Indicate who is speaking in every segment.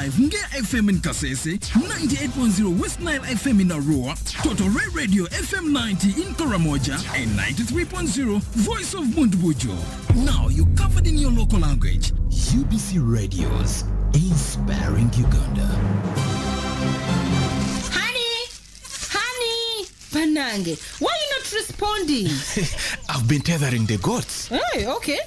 Speaker 1: live Nge FM in Kasese, 98.0 West Nile FM in Arua, Total Red Radio FM 90 in Karamoja, and 93.0 Voice of Mundbujo. Now you covered in your local language. UBC Radios, inspiring Uganda.
Speaker 2: Honey, Panange, why are you not responding?
Speaker 3: I've been tethering the goats.
Speaker 2: Hey, okay.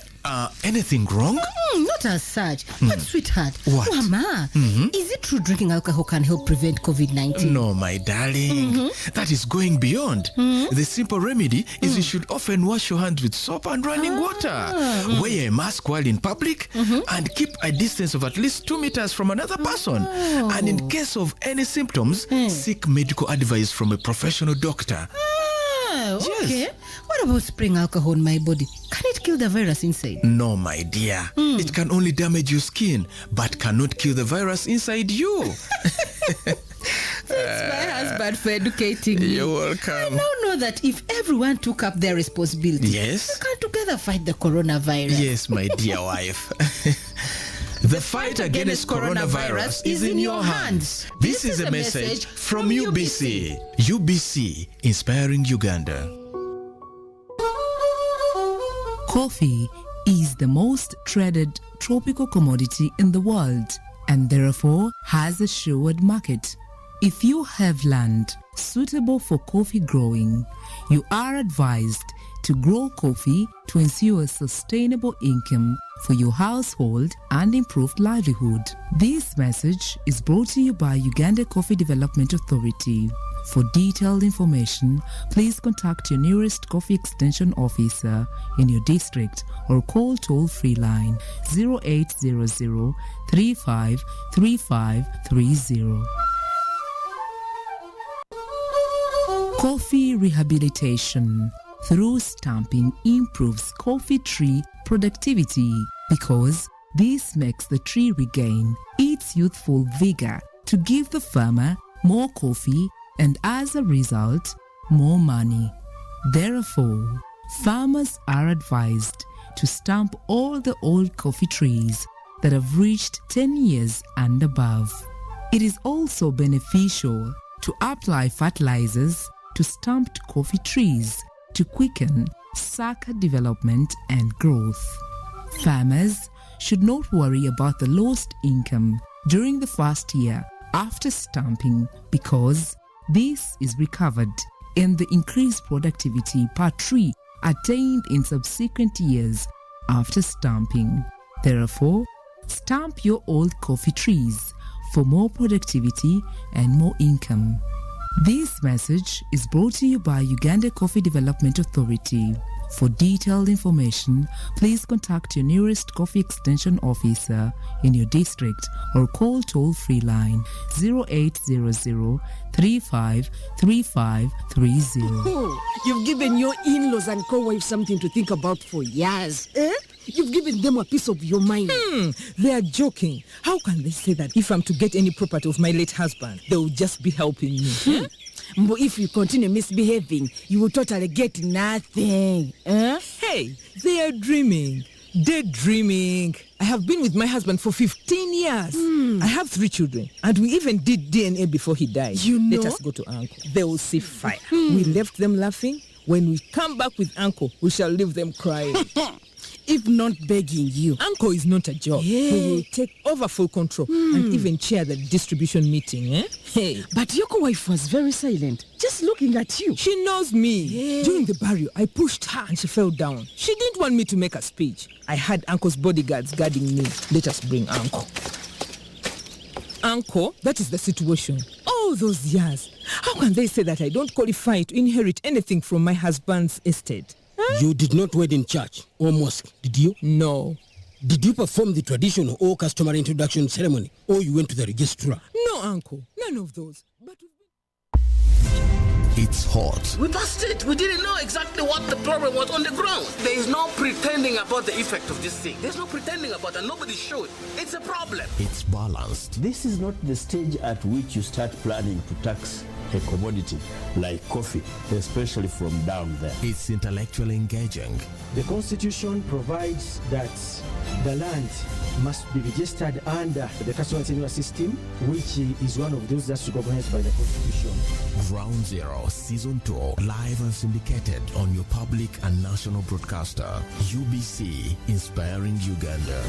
Speaker 3: Anything wrong?
Speaker 2: Not as such. But sweetheart,
Speaker 3: What?
Speaker 2: Mama, is it true drinking alcohol can help prevent COVID-19?
Speaker 3: No, my darling. That is going beyond. The simple remedy is you should often wash your hands with soap and running water. Wear a mask while in public and keep a distance of at least 2 meters from another person. And in case of any symptoms, seek medical advice from a professional doctor.
Speaker 2: Okay. What about spraying alcohol on my body? Can it kill the virus inside?
Speaker 3: No, my dear. It can only damage your skin, but cannot kill the virus inside you.
Speaker 2: Thanks, my husband, for educating me.
Speaker 3: You're welcome.
Speaker 2: I now know that if everyone took up their responsibility,
Speaker 3: Yes?
Speaker 2: we can together fight the coronavirus.
Speaker 3: Yes, my dear wife. The fight against coronavirus is in your hands. This is a message from UBC. UBC, inspiring Uganda.
Speaker 4: Coffee is the most traded tropical commodity in the world and therefore has a assured market. If you have land suitable for coffee growing, you are advised to grow coffee to ensure sustainable income for your household and improved livelihood. This message is brought to you by Uganda Coffee Development Authority. For detailed information, please contact your nearest coffee extension officer in your district or call toll-free line 0800 353530. Coffee rehabilitation through stamping improves coffee tree productivity because this makes the tree regain its youthful vigor to give the farmer more coffee and as a result, more money. Therefore, farmers are advised to stamp all the old coffee trees that have reached 10 years and above. It is also beneficial to apply fertilizers to stamped coffee trees to quicken sucker development and growth. Farmers should not worry about the lost income during the first year after stamping because this is recovered in the increased productivity per tree attained in subsequent years after stamping. Therefore, stamp your old coffee trees for more productivity and more income. This message is brought to you by Uganda Coffee Development Authority. For detailed information, please contact your nearest coffee extension officer in your district or call toll-free line 0800 353530.
Speaker 5: Oh, you've given your in-laws and co-wife something to think about for years. You've given them a piece of your mind.
Speaker 6: They are joking. How can they say that if I'm to get any property of my late husband, they will just be helping me?
Speaker 5: But if you continue misbehaving, you will totally get nothing.
Speaker 6: Hey, they are dreaming. Daydreaming. I have been with my husband for 15 years. I have 3 children, and we even did DNA before he died.
Speaker 5: You know?
Speaker 6: Let us go to Uncle. They will see fire. We left them laughing. When we come back with Uncle, we shall leave them crying.
Speaker 5: If not begging you.
Speaker 6: Uncle is not a joke.
Speaker 5: Yeah.
Speaker 6: He will take over full control and even chair the distribution meeting. Hey.
Speaker 5: But your co-wife was very silent, just looking at you.
Speaker 6: She knows me.
Speaker 5: Yeah.
Speaker 6: During the burial, I pushed her and she fell down. She didn't want me to make a speech. I had Uncle's bodyguards guarding me. Let us bring Uncle. Uncle, that is the situation. All those years, how can they say that I don't qualify to inherit anything from my husband's estate?
Speaker 7: You did not wed in church or mosque, did you?
Speaker 6: No.
Speaker 7: Did you perform the traditional or customary introduction ceremony, or you went to the registrar?
Speaker 6: No, Uncle. None of those. But
Speaker 3: It's hot.
Speaker 8: We lost it. We didn't know exactly what the problem was on the ground. There is no pretending about the effect of this thing. There's no pretending about it. Nobody should. It's a problem.
Speaker 3: It's balanced.
Speaker 9: This is not the stage at which you start planning to tax a commodity like coffee, especially from down there.
Speaker 3: It's intellectually engaging.
Speaker 10: The Constitution provides that the land must be registered under the customer tenure system, which is one of those that's recognized by the Constitution.
Speaker 3: Ground Zero Season 2, live and syndicated on your public and national broadcaster, UBC, inspiring Uganda.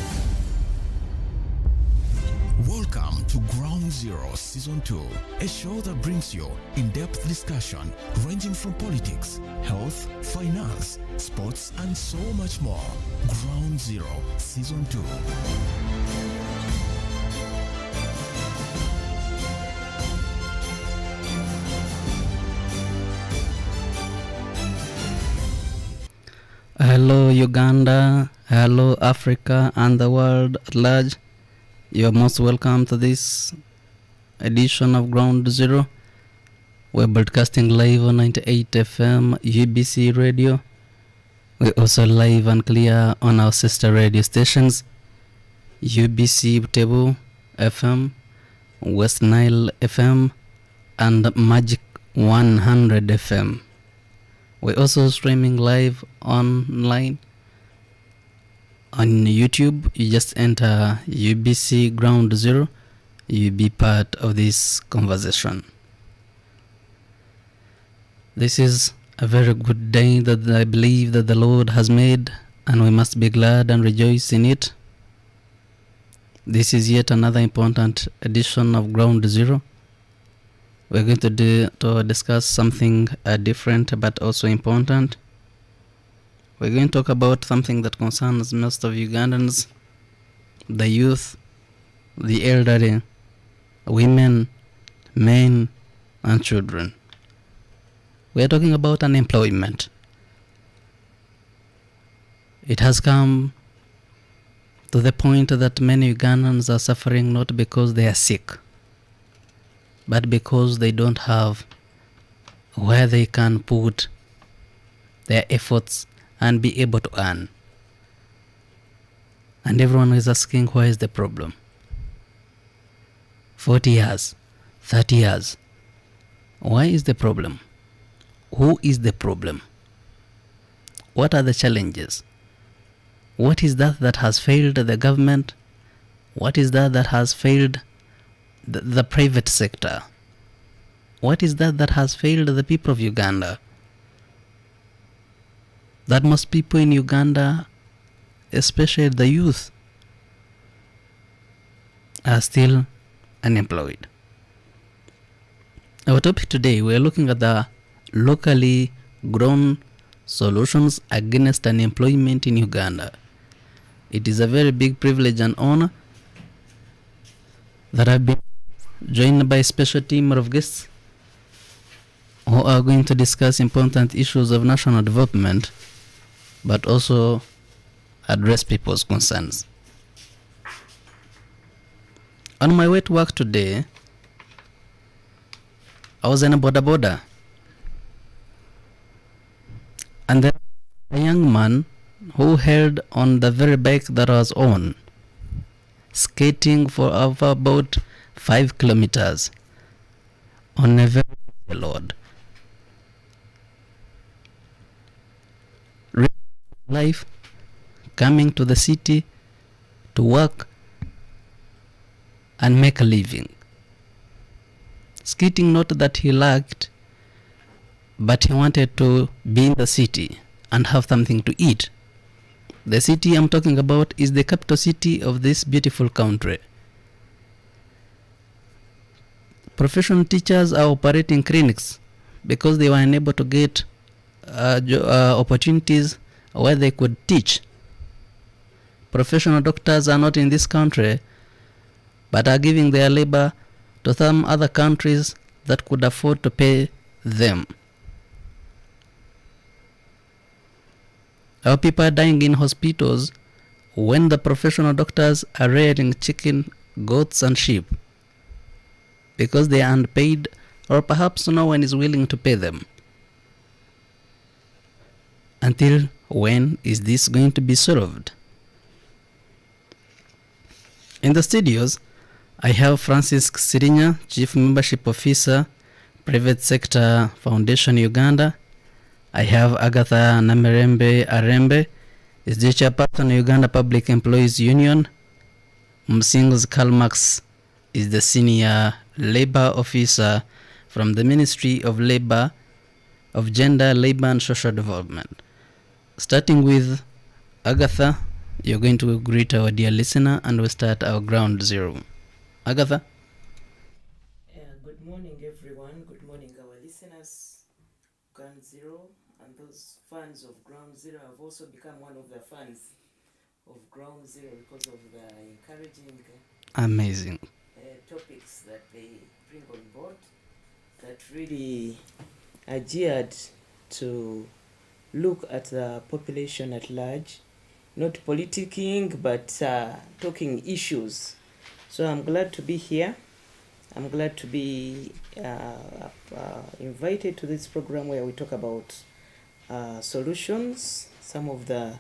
Speaker 3: Welcome to Ground Zero Season 2, a show that brings you in-depth discussion ranging from politics, health, finance, sports, and so much more. Ground Zero Season 2.
Speaker 11: Hello Uganda, hello Africa and the world at large. You are most welcome to this edition of Ground Zero. We're broadcasting live on 98 FM UBC Radio. We're also live and clear on our sister radio stations, UBC Butebo FM, West Nile FM, and Magic 100 FM. We're also streaming live online on YouTube. You just enter UBC Ground Zero. You'll be part of this conversation. This is a very good day that I believe that the Lord has made, and we must be glad and rejoice in it. This is yet another important edition of Ground Zero. We're going to discuss something different but also important. We're going to talk about something that concerns most of Ugandans, the youth, the elderly, women, men, and children. We are talking about unemployment. It has come to the point that many Ugandans are suffering not because they are sick, but because they don't have where they can put their efforts and be able to earn. And everyone is asking, where is the problem? 40 years, 30 years. Why is the problem? Who is the problem? What are the challenges? What is that has failed the government? What is that has failed the private sector? What is that has failed the people of Uganda? That most people in Uganda, especially the youth, are still unemployed. Our topic today, we are looking at the locally grown solutions against unemployment in Uganda. It is a very big privilege and honor that I've been joined by a special team of guests who are going to discuss important issues of national development, but also address people's concerns. On my way to work today, I was in a boda, and there was a young man who held on the very bike that I was on, skating for about 5 kilometers on a very busy road. Life, coming to the city to work and make a living. Skating, not that he lacked, but he wanted to be in the city and have something to eat. The city I'm talking about is the capital city of this beautiful country. Professional teachers are operating clinics because they were unable to get opportunities where they could teach. Professional doctors are not in this country, but are giving their labor to some other countries that could afford to pay them. Our people are dying in hospitals when the professional doctors are rearing chicken, goats, and sheep because they are unpaid, or perhaps no one is willing to pay them. Until when is this going to be solved? In the studios, I have Francis Sirinya, Chief Membership Officer, Private Sector Foundation Uganda. I have Agatha Namirembe Arembe, is the Chairperson of Uganda Public Employees Union. Msing's Karl Marx is the senior labor officer from the Ministry of Labor, of Gender, Labor and Social Development. Starting with Agatha, you're going to greet our dear listener and we'll start our ground zero. Agatha?
Speaker 12: Good morning, everyone. Good morning, our listeners. Ground Zero and those fans of Ground Zero have also become one of the fans of Ground Zero because of the encouraging
Speaker 11: Amazing
Speaker 12: topics that they bring on board that really are geared to look at the population at large, not politicking, but talking issues. So I'm glad to be here. I'm glad to be invited to this program where we talk about solutions, some of the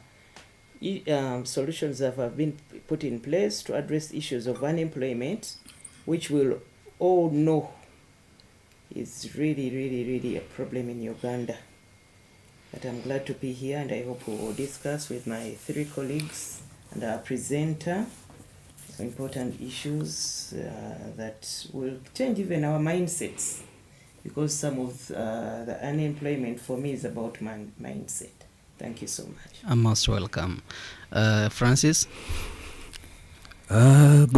Speaker 12: solutions that have been put in place to address issues of unemployment, which we'll all know is really a problem in Uganda. But I'm glad to be here, and I hope we will discuss with my three colleagues and our presenter important issues that will change even our mindsets, because some of the unemployment for me is about mindset. Thank you so much.
Speaker 11: I'm most welcome. Francis?
Speaker 13: And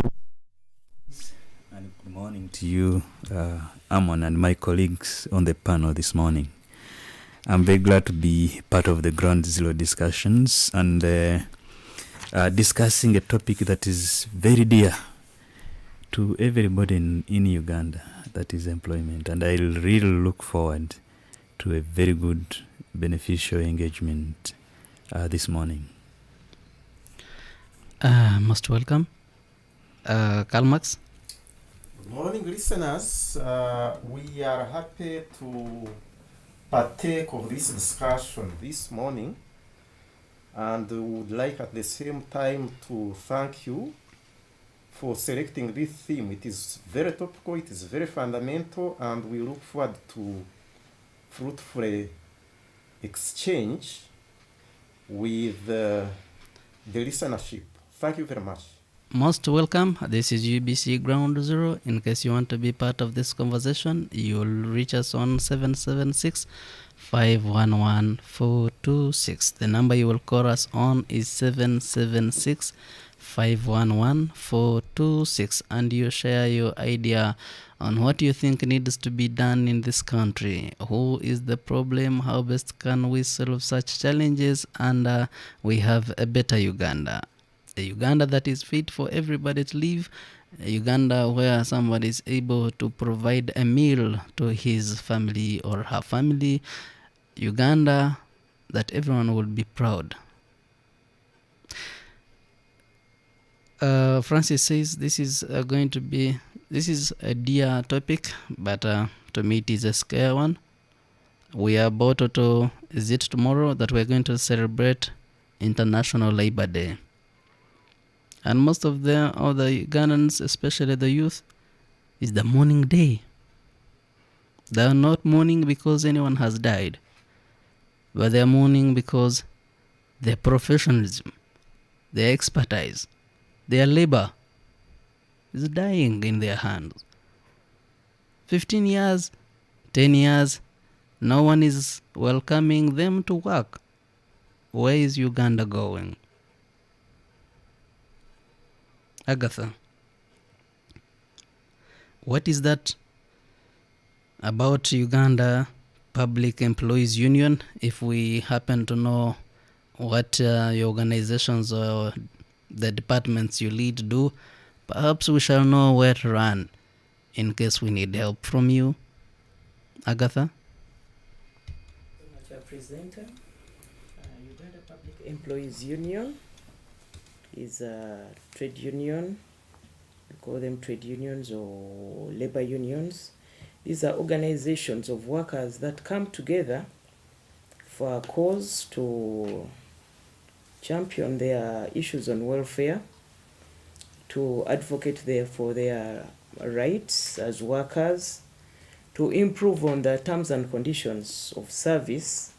Speaker 13: good morning to you, Amon, and my colleagues on the panel this morning. I'm very glad to be part of the Ground Zero discussions and discussing a topic that is very dear to everybody in Uganda, that is employment. And I really look forward to a very good, beneficial engagement this morning.
Speaker 11: Most welcome. Karl Marx?
Speaker 14: Good morning, listeners. We are happy to partake of this discussion this morning, and we would like at the same time to thank you for selecting this theme. It is very topical, it is very fundamental, and we look forward to fruitful exchange with the listenership. Thank you very much.
Speaker 11: Most welcome. This is UBC Ground Zero. In case you want to be part of this conversation, you'll reach us on 776-511-426. The number you will call us on is 776-511-426, and you share your idea on what you think needs to be done in this country. Who is the problem? How best can we solve such challenges? And we have a better Uganda. A Uganda that is fit for everybody to live, a Uganda where somebody is able to provide a meal to his family or her family, Uganda that everyone will be proud. Francis says this is a dear topic, but to me it is a scare one. We are about to, is it tomorrow that we're going to celebrate International Labor Day? And most of the other Ugandans, especially the youth, is the mourning day. They are not mourning because anyone has died, but they are mourning because their professionalism, their expertise, their labor is dying in their hands. 15 years, 10 years, no one is welcoming them to work. Where is Uganda going? Agatha, what is that about Uganda Public Employees Union? If we happen to know what your organizations or the departments you lead do, perhaps we shall know where to run in case we need help from you. Agatha?
Speaker 12: Our presenter, Uganda Public Employees Union is a trade union. We call them trade unions or labor unions. These are organizations of workers that come together for a cause to champion their issues on welfare, to advocate for their rights as workers, to improve on the terms and conditions of service,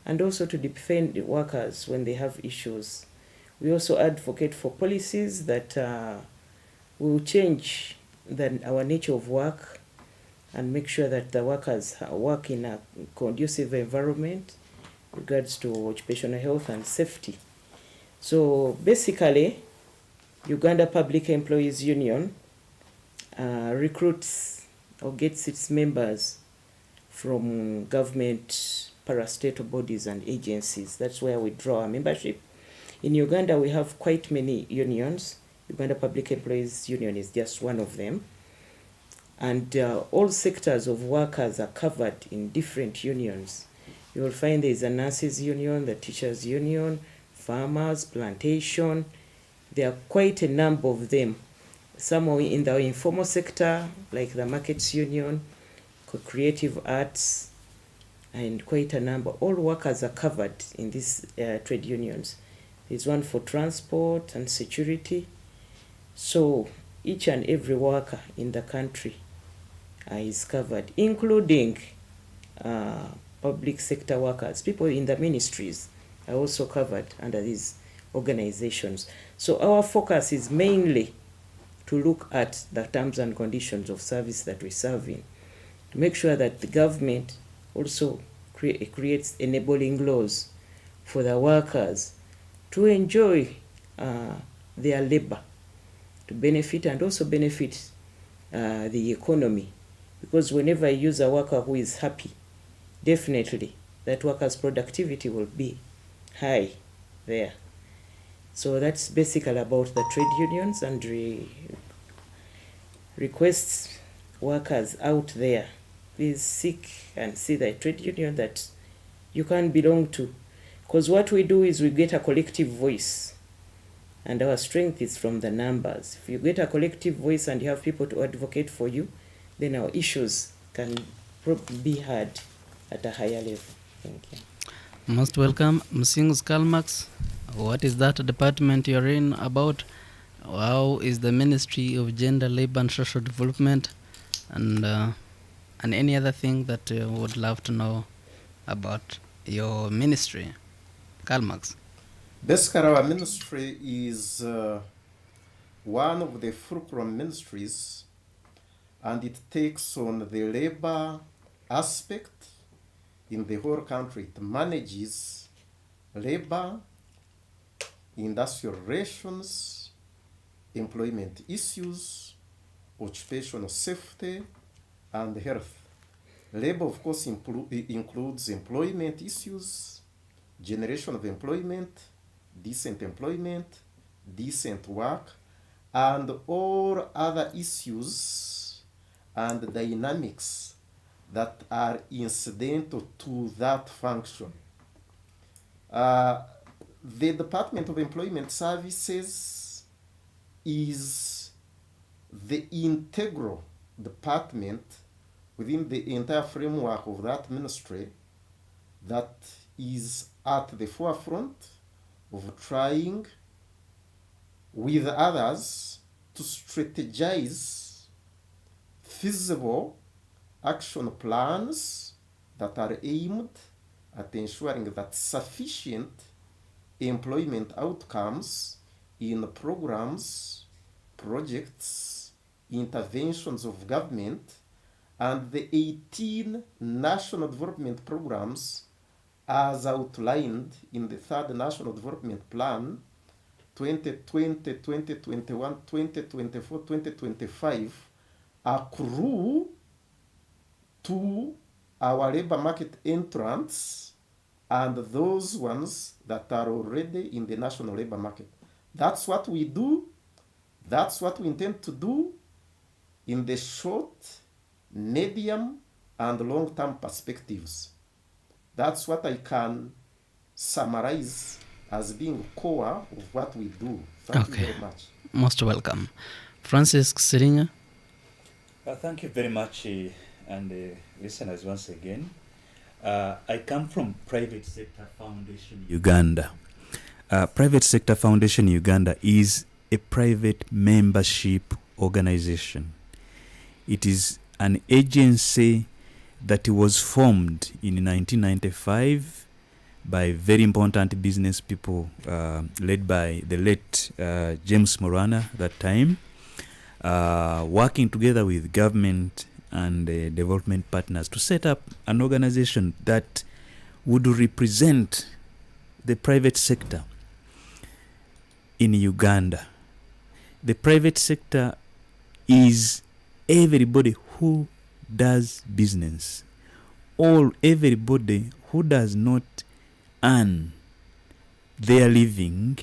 Speaker 12: and also to defend the workers when they have issues. We also advocate for policies that We will change our nature of work and make sure that the workers work in a conducive environment regards to occupational health and safety. So basically, Uganda Public Employees Union recruits or gets its members from government, parastatal bodies and agencies. That's where we draw our membership. In Uganda, we have quite many unions. Uganda Public Employees Union is just one of them. And all sectors of workers are covered in different unions. You will find there is a nurses union, the teachers union, farmers, plantation. There are quite a number of them. Some are in the informal sector, like the markets union, creative arts, and quite a number. All workers are covered in these trade unions. There's one for transport and security. So each and every worker in the country is covered, including public sector workers. People in the ministries are also covered under these organizations. So our focus is mainly to look at the terms and conditions of service that we serve in, to make sure that the government also creates enabling laws for the workers to enjoy their labor, to benefit and also benefit the economy. Because whenever you use a worker who is happy, definitely that worker's productivity will be high there. So that's basically about the trade unions, and requests workers out there, please seek and see the trade union that you can belong to. Because what we do is we get a collective voice, and our strength is from the numbers. If you get a collective voice and you have people to advocate for you, then our issues can be heard at a higher level. Thank you.
Speaker 11: Most welcome, Msings Kalmax. What is that department you're in about? How is the Ministry of Gender, Labor and Social Development, and any other thing that you would love to know about your ministry? Kalmax.
Speaker 14: Basically, our ministry is one of the fulcrum ministries, and it takes on the labor aspect in the whole country. It manages labor, industrial relations, employment issues, occupational safety, and health. Labor, of course, includes employment issues, generation of employment, decent work, and all other issues and dynamics that are incidental to that function. The Department of Employment Services is the integral department within the entire framework of that ministry that is at the forefront of trying with others to strategize feasible action plans that are aimed at ensuring that sufficient employment outcomes in programs, projects, interventions of government, and the 18 national development programs as outlined in the third national development plan 2020, 2021, 2024, 2025 accrue to our labor market entrants and those ones that are already in the national labor market. That's what we do. That's what we intend to do in the short, medium, and long-term perspectives. That's what I can summarize as being core of what we do. Thank you very much.
Speaker 11: Most welcome. Francis Sirinya.
Speaker 13: Thank you very much, and listeners once again. I come from Private Sector Foundation Uganda. Private Sector Foundation Uganda is a private membership organization. It is an agency that was formed in 1995 by very important business people led by the late James Morana at that time. working together with government and development partners to set up an organization that would represent the private sector in Uganda. The private sector is everybody who does business, everybody who does not earn their living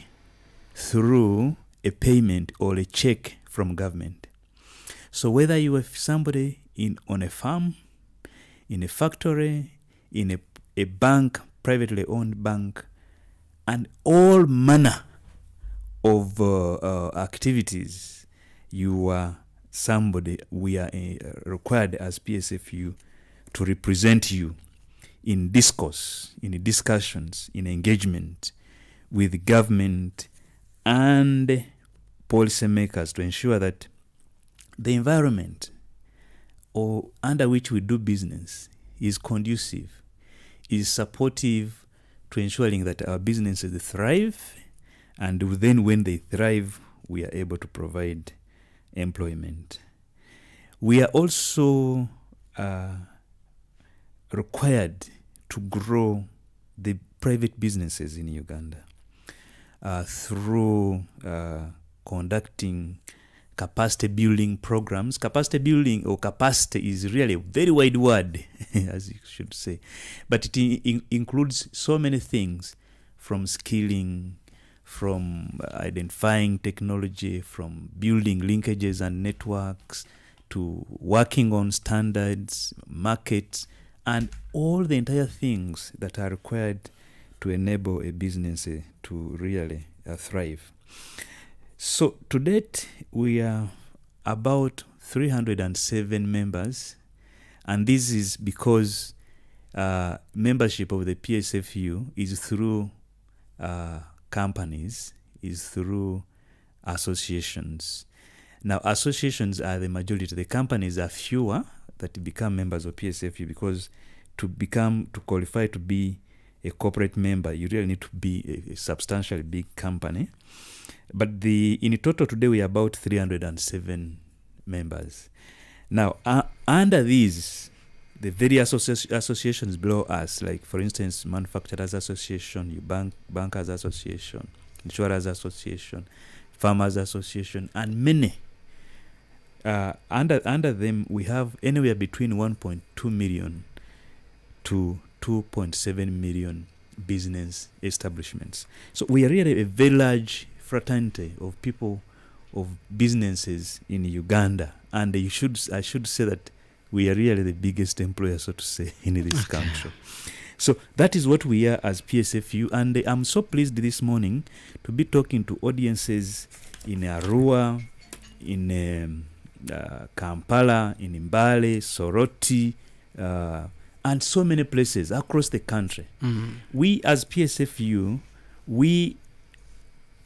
Speaker 13: through a payment or a check from government. So whether you have somebody on a farm, in a factory, in a bank, privately owned bank, and all manner of activities, you are somebody we are required as PSFU to represent you in discourse, in discussions, in engagement with government and policymakers to ensure that the environment under which we do business is conducive, is supportive to ensuring that our businesses thrive, and then when they thrive, we are able to provide employment. We are also required to grow the private businesses in Uganda through conducting capacity building programs. Capacity building or capacity is really a very wide word, as you should say, but it includes so many things, from skilling, from identifying technology, from building linkages and networks, to working on standards, markets, and all the entire things that are required to enable a business to really thrive. So to date, we are about 307 members, and this is because membership of the PSFU is through companies, is through associations. Now, associations are the majority. The companies are fewer that become members of PSFU, because to qualify to be a corporate member, you really need to be a substantially big company. But in total today, we are about 307 members. Now, under these, the various associations below us, like for instance, Manufacturers Association, Bankers Association, Insurers Association, Farmers Association, and many. Under them, we have anywhere between 1.2 million to 2.7 million business establishments. So we are really a very large fraternity of people, of businesses in Uganda, and I should say that we are really the biggest employer, so to say, in this country. So that is what we are as PSFU, and I'm so pleased this morning to be talking to audiences in Arua, in Kampala, in Mbale, Soroti, and so many places across the country. Mm-hmm. We as PSFU, we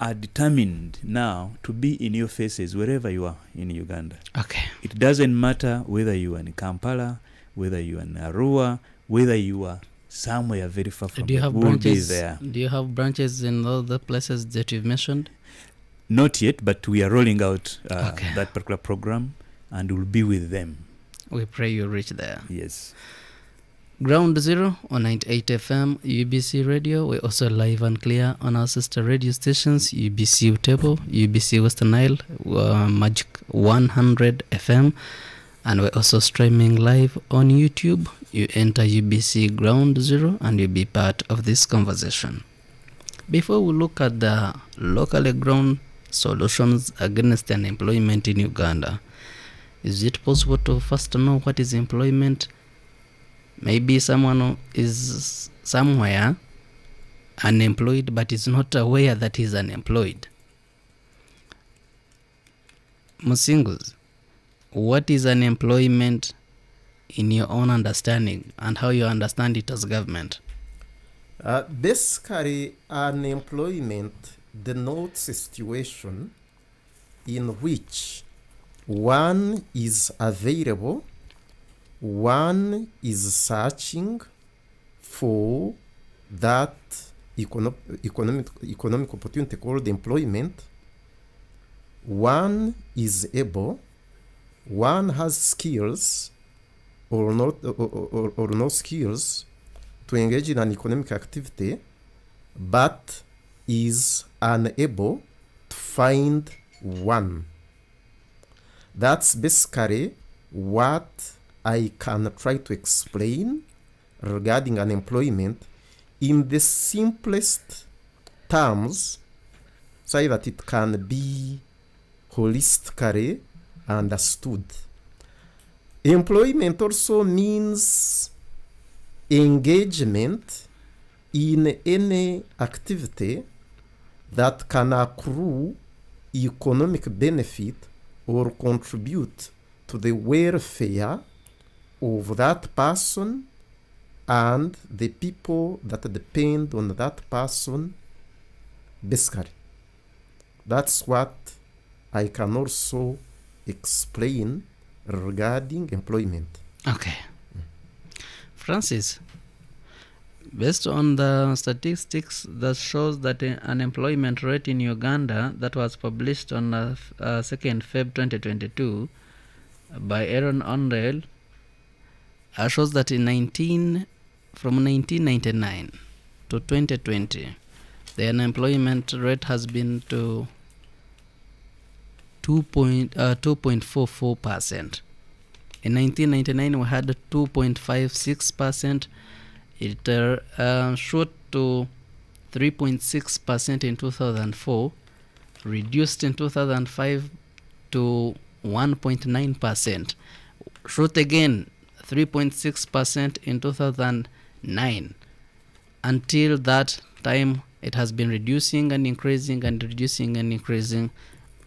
Speaker 13: are determined now to be in your faces wherever you are in Uganda.
Speaker 11: Okay.
Speaker 13: It doesn't matter whether you are in Kampala, whether you are in Arua, whether you are somewhere very far from.
Speaker 11: Do you have branches there? Do you have branches in all the places that you've mentioned?
Speaker 13: Not yet, but we are rolling out that particular program, and we'll be with them.
Speaker 11: We pray you reach there.
Speaker 13: Yes.
Speaker 11: Ground Zero on 98 FM, UBC Radio. We're also live and clear on our sister radio stations, UBC Butebo, UBC Western Nile, Magic 100 FM, and we're also streaming live on YouTube. You enter UBC Ground Zero and you'll be part of this conversation. Before we look at the locally grown solutions against unemployment in Uganda, is it possible to first know what is employment? Maybe someone is somewhere unemployed but is not aware that he's unemployed. Musingus, what is unemployment in your own understanding and how you understand it as government?
Speaker 14: Basically, unemployment denotes a situation in which one is available, one is searching for that economic opportunity called employment, one is able, one has skills or not or no skills to engage in an economic activity, but is unable to find one. That's basically what I can try to explain regarding unemployment in the simplest terms, so that it can be holistically understood. Employment also means engagement in any activity that can accrue economic benefit or contribute to the welfare of that person and the people that depend on that person, basically. That's what I can also explain regarding employment.
Speaker 11: Okay. Francis, based on the statistics that shows that the unemployment rate in Uganda that was published on 2nd Feb 2022 by Aaron Ondale shows that from 1999 to 2020 the unemployment rate has been to 2.44%. In 1999 we had 2.56%. It shot to 3.6% in 2004, reduced in 2005 to 1.9%, shot again 3.6% in 2009. Until that time, it has been reducing and increasing and reducing and increasing,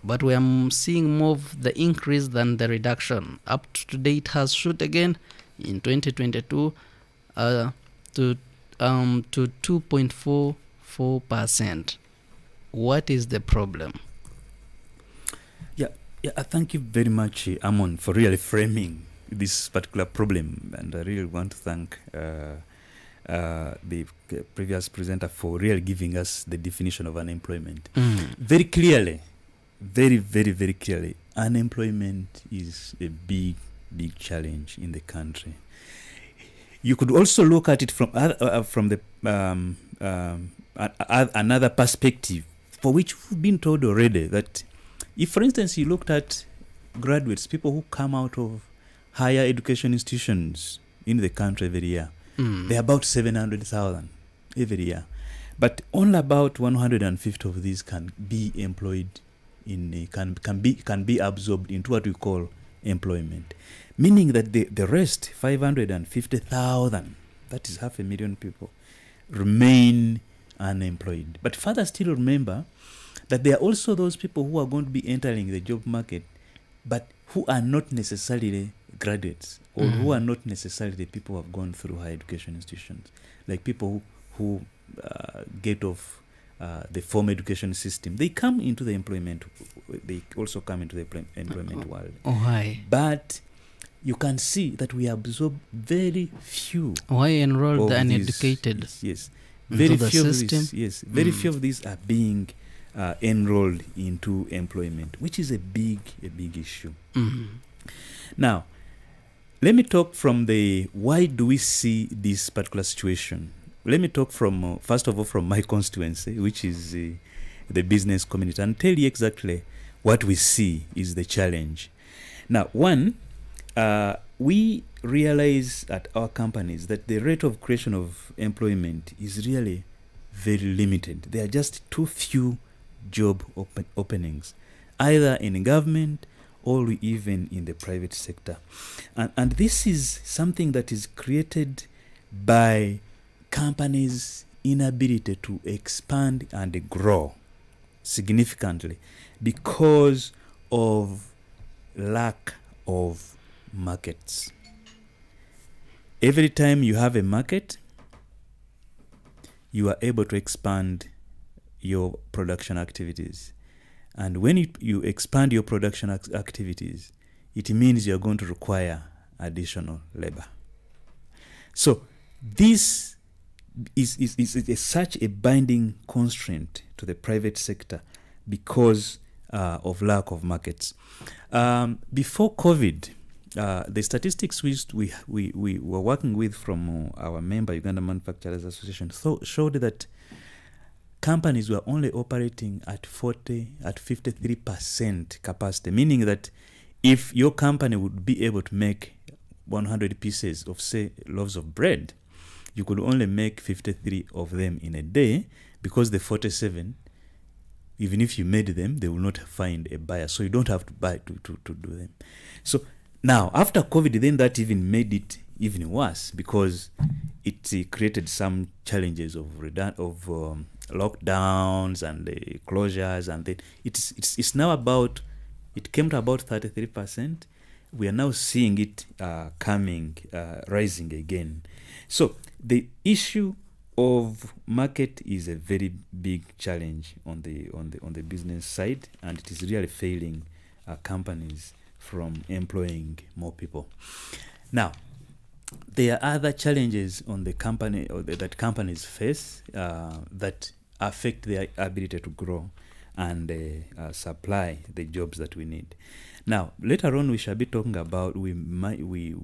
Speaker 11: but we are seeing more of the increase than the reduction. Up to date, it has shot again in 2022 to 2.44%. What is the problem?
Speaker 13: Yeah, thank you very much, Amon, for really framing this particular problem, and I really want to thank the previous presenter for really giving us the definition of unemployment. Very clearly, very clearly, unemployment is a big challenge in the country. You could also look at it from the another perspective, for which we've been told already that if, for instance, you looked at graduates, people who come out of higher education institutions in the country every year, they're about 700,000 every year, but only about 150 of these can be employed can be absorbed into what we call employment, meaning that the rest 550,000, that is 500,000 people, remain unemployed. But further still, remember that there are also those people who are going to be entering the job market, but who are not necessarily graduates, or who are not necessarily people who have gone through higher education institutions, like people who get off the formal education system. They come into the employment. They also come into the employment world. But you can see that we absorb very few.
Speaker 11: Why enroll the uneducated?
Speaker 13: Yes,
Speaker 11: very few of these.
Speaker 13: Yes, very few of these are being enrolled into employment, which is a big issue. Now, let me talk from the why do we see this particular situation. Let me talk from first of all from my constituency, which is the business community, and tell you exactly what we see is the challenge. Now, one, we realize at our companies that the rate of creation of employment is really very limited. There are just too few job openings, either in government or even in the private sector. And this is something that is created by companies' inability to expand and grow significantly because of lack of markets. Every time you have a market, you are able to expand your production activities. And when you expand your production activities, it means you're going to require additional labor. So this is such a binding constraint to the private sector because of lack of markets. Before COVID, the statistics we were working with from our member Uganda Manufacturers Association showed that companies were only operating at 53% capacity, meaning that if your company would be able to make 100 pieces of, say, loaves of bread, you could only make 53 of them in a day, because the 47, even if you made them, they will not find a buyer. So you don't have to buy to do them. So now, after COVID, then that even made it even worse, because it created some challenges of lockdowns and closures, and then it's now about, it came to about 33%. We are now seeing it rising again. So the issue of market is a very big challenge on the business side, and it is really failing companies from employing more people. Now, there are other challenges on the company that companies face that affect their ability to grow and supply the jobs that we need. Now, later on, we shall be talking about, we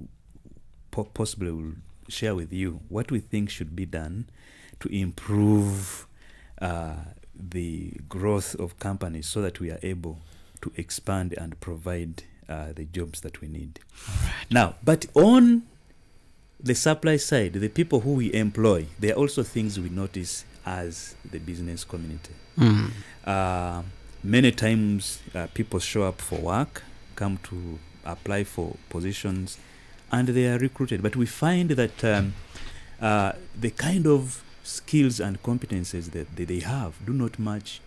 Speaker 13: possibly will share with you what we think should be done to improve the growth of companies, so that we are able to expand and provide the jobs that we need. Right. Now, but on the supply side, the people who we employ, there are also things we notice as the business community. Many times people show up for work, come to apply for positions, and they are recruited. But we find that the kind of skills and competences that they have do not match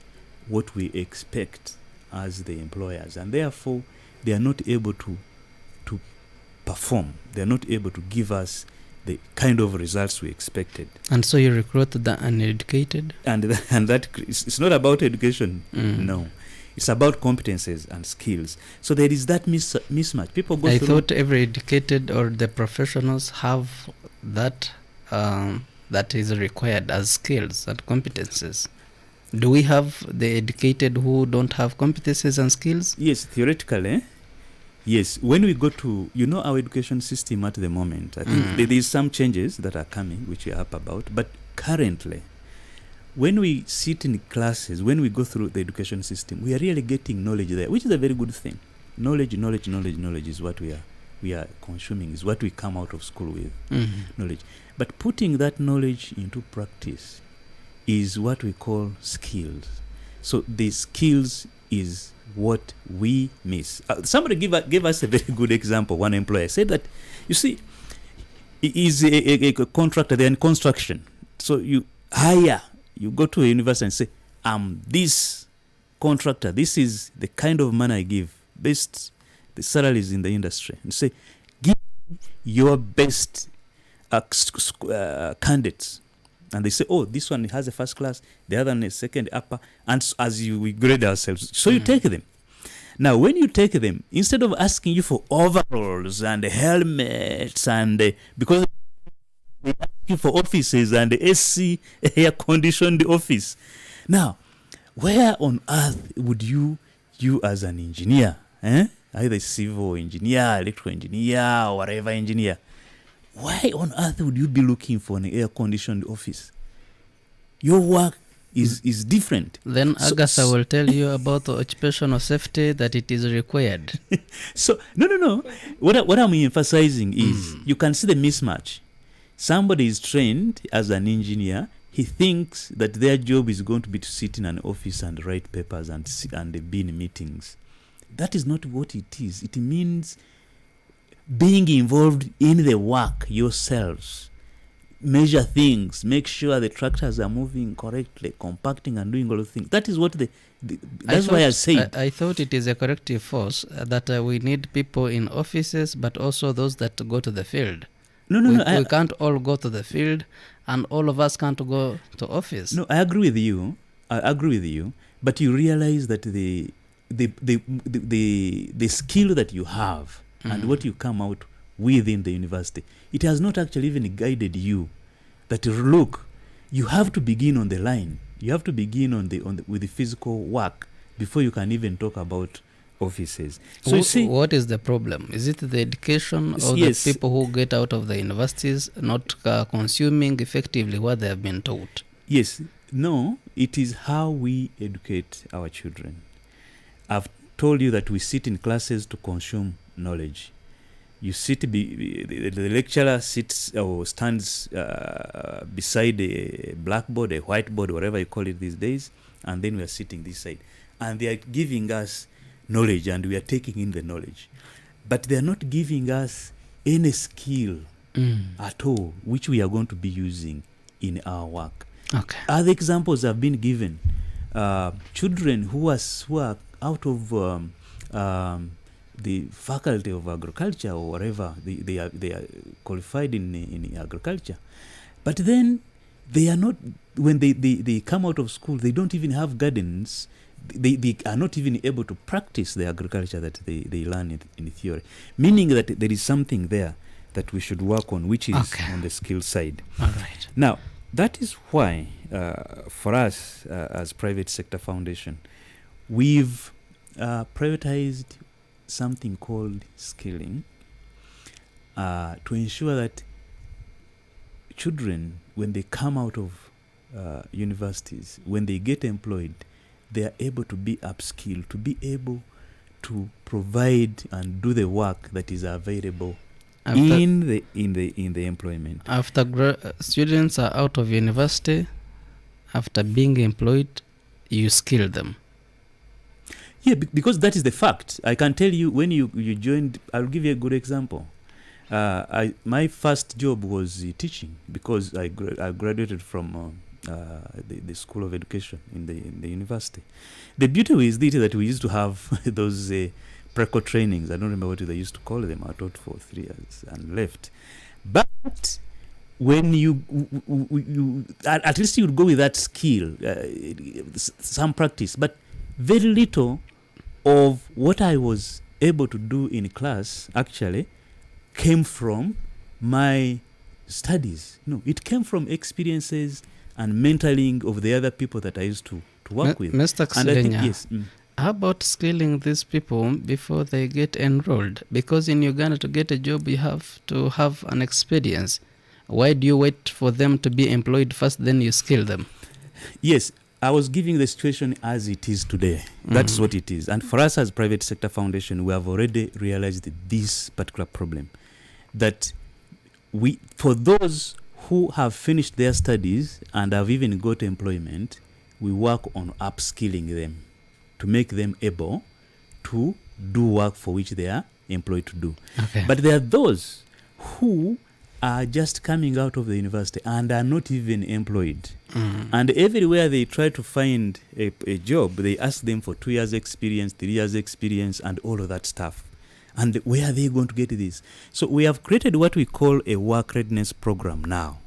Speaker 13: what we expect as the employers, and therefore they are not able to perform. They are not able to give us the kind of results we expected.
Speaker 11: And so you recruit the uneducated?
Speaker 13: And that it's not about education, no. It's about competences and skills. So there is that mismatch. People go. I
Speaker 11: thought every educated or the professionals have that that is required as skills and competences. Do we have the educated who don't have competences and skills?
Speaker 13: Yes, theoretically. Yes, when we go to, our education system at the moment, I think there is some changes that are coming, which we are up about. But currently, when we sit in classes, when we go through the education system, we are really getting knowledge there, which is a very good thing. Knowledge is what we are consuming, is what we come out of school with, knowledge. But putting that knowledge into practice is what we call skills. So the skills is what we miss. Somebody gave us a very good example. One employer said that, you see, he is a contractor, they're in construction. So you go to a university and say, I'm this contractor, this is the kind of money I give, best the salaries in the industry. And say, give your best candidates. And they say, this one has a first class, the other one is second, upper, and we grade ourselves. So you take them. Now, when you take them, instead of asking you for overalls and helmets, and because they ask you for offices and the AC, air-conditioned office. Now, where on earth would you as an engineer, either civil engineer, electrical engineer, or whatever engineer, why on earth would you be looking for an air-conditioned office? Your work is different.
Speaker 11: Then Agatha will tell you about the occupational safety, that it is required.
Speaker 13: So, no. What I'm emphasizing is you can see the mismatch. Somebody is trained as an engineer. He thinks that their job is going to be to sit in an office and write papers and be in meetings. That is not what it is. It means being involved in the work yourselves. Measure things, make sure the tractors are moving correctly, compacting and doing all the things. That is what that's why I said.
Speaker 11: I thought it is a corrective force that we need people in offices, but also those that go to the field.
Speaker 13: No.
Speaker 11: We can't all go to the field, and all of us can't go to office.
Speaker 13: No, I agree with you. But you realize that the skill that you have and what you come out within the university, it has not actually even guided you. That look, you have to begin on the line. You have to begin with the physical work before you can even talk about offices. So you see,
Speaker 11: what is the problem? Is it the education of
Speaker 13: yes,
Speaker 11: the people who get out of the universities not consuming effectively what they have been taught?
Speaker 13: Yes. No, it is how we educate our children. I've told you that we sit in classes to consume knowledge. You sit, the lecturer sits or stands beside a blackboard, a whiteboard, whatever you call it these days, and then we are sitting this side. And they are giving us knowledge, and we are taking in the knowledge. But they are not giving us any skill at all, which we are going to be using in our work.
Speaker 11: Okay.
Speaker 13: Other examples have been given. Children who are out of the faculty of agriculture or whatever, they are qualified in agriculture, but then they are not, when they come out of school, they don't even have gardens. They are not even able to practice the agriculture that they learn in theory, meaning that there is something there that we should work on, which is on the skill side.
Speaker 11: All right.
Speaker 13: Now, that is why for us as Private Sector Foundation, we've privatized something called skilling to ensure that children, when they come out of universities, when they get employed, they are able to be upskilled, to be able to provide and do the work that is available in the employment.
Speaker 11: After students are out of university, after being employed, you skill them.
Speaker 13: Yeah, because that is the fact. I can tell you, when you joined, I'll give you a good example. My first job was teaching, because I graduated from the School of Education in the university. The beauty is that we used to have those preco trainings. I don't remember what they used to call them. I taught for 3 years and left. But when you at least you would go with that skill, some practice, but very little of what I was able to do in class actually came from my studies. No, it came from experiences and mentoring of the other people that I used to work with.
Speaker 11: Mr.
Speaker 13: And I think,
Speaker 11: Xilenya,
Speaker 13: yes.
Speaker 11: How about skilling these people before they get enrolled? Because in Uganda, to get a job, you have to have an experience. Why do you wait for them to be employed first, then you skill them?
Speaker 13: Yes, I was giving the situation as it is today. That's what it is. And for us as Private Sector Foundation, we have already realized this particular problem. That for those who have finished their studies and have even got employment, we work on upskilling them to make them able to do work for which they are employed to do.
Speaker 11: Okay.
Speaker 13: But there are those who are just coming out of the university and are not even employed. And everywhere they try to find a job, they ask them for 2 years experience, 3 years experience, and all of that stuff. And where are they going to get this? So we have created what we call a work readiness program now,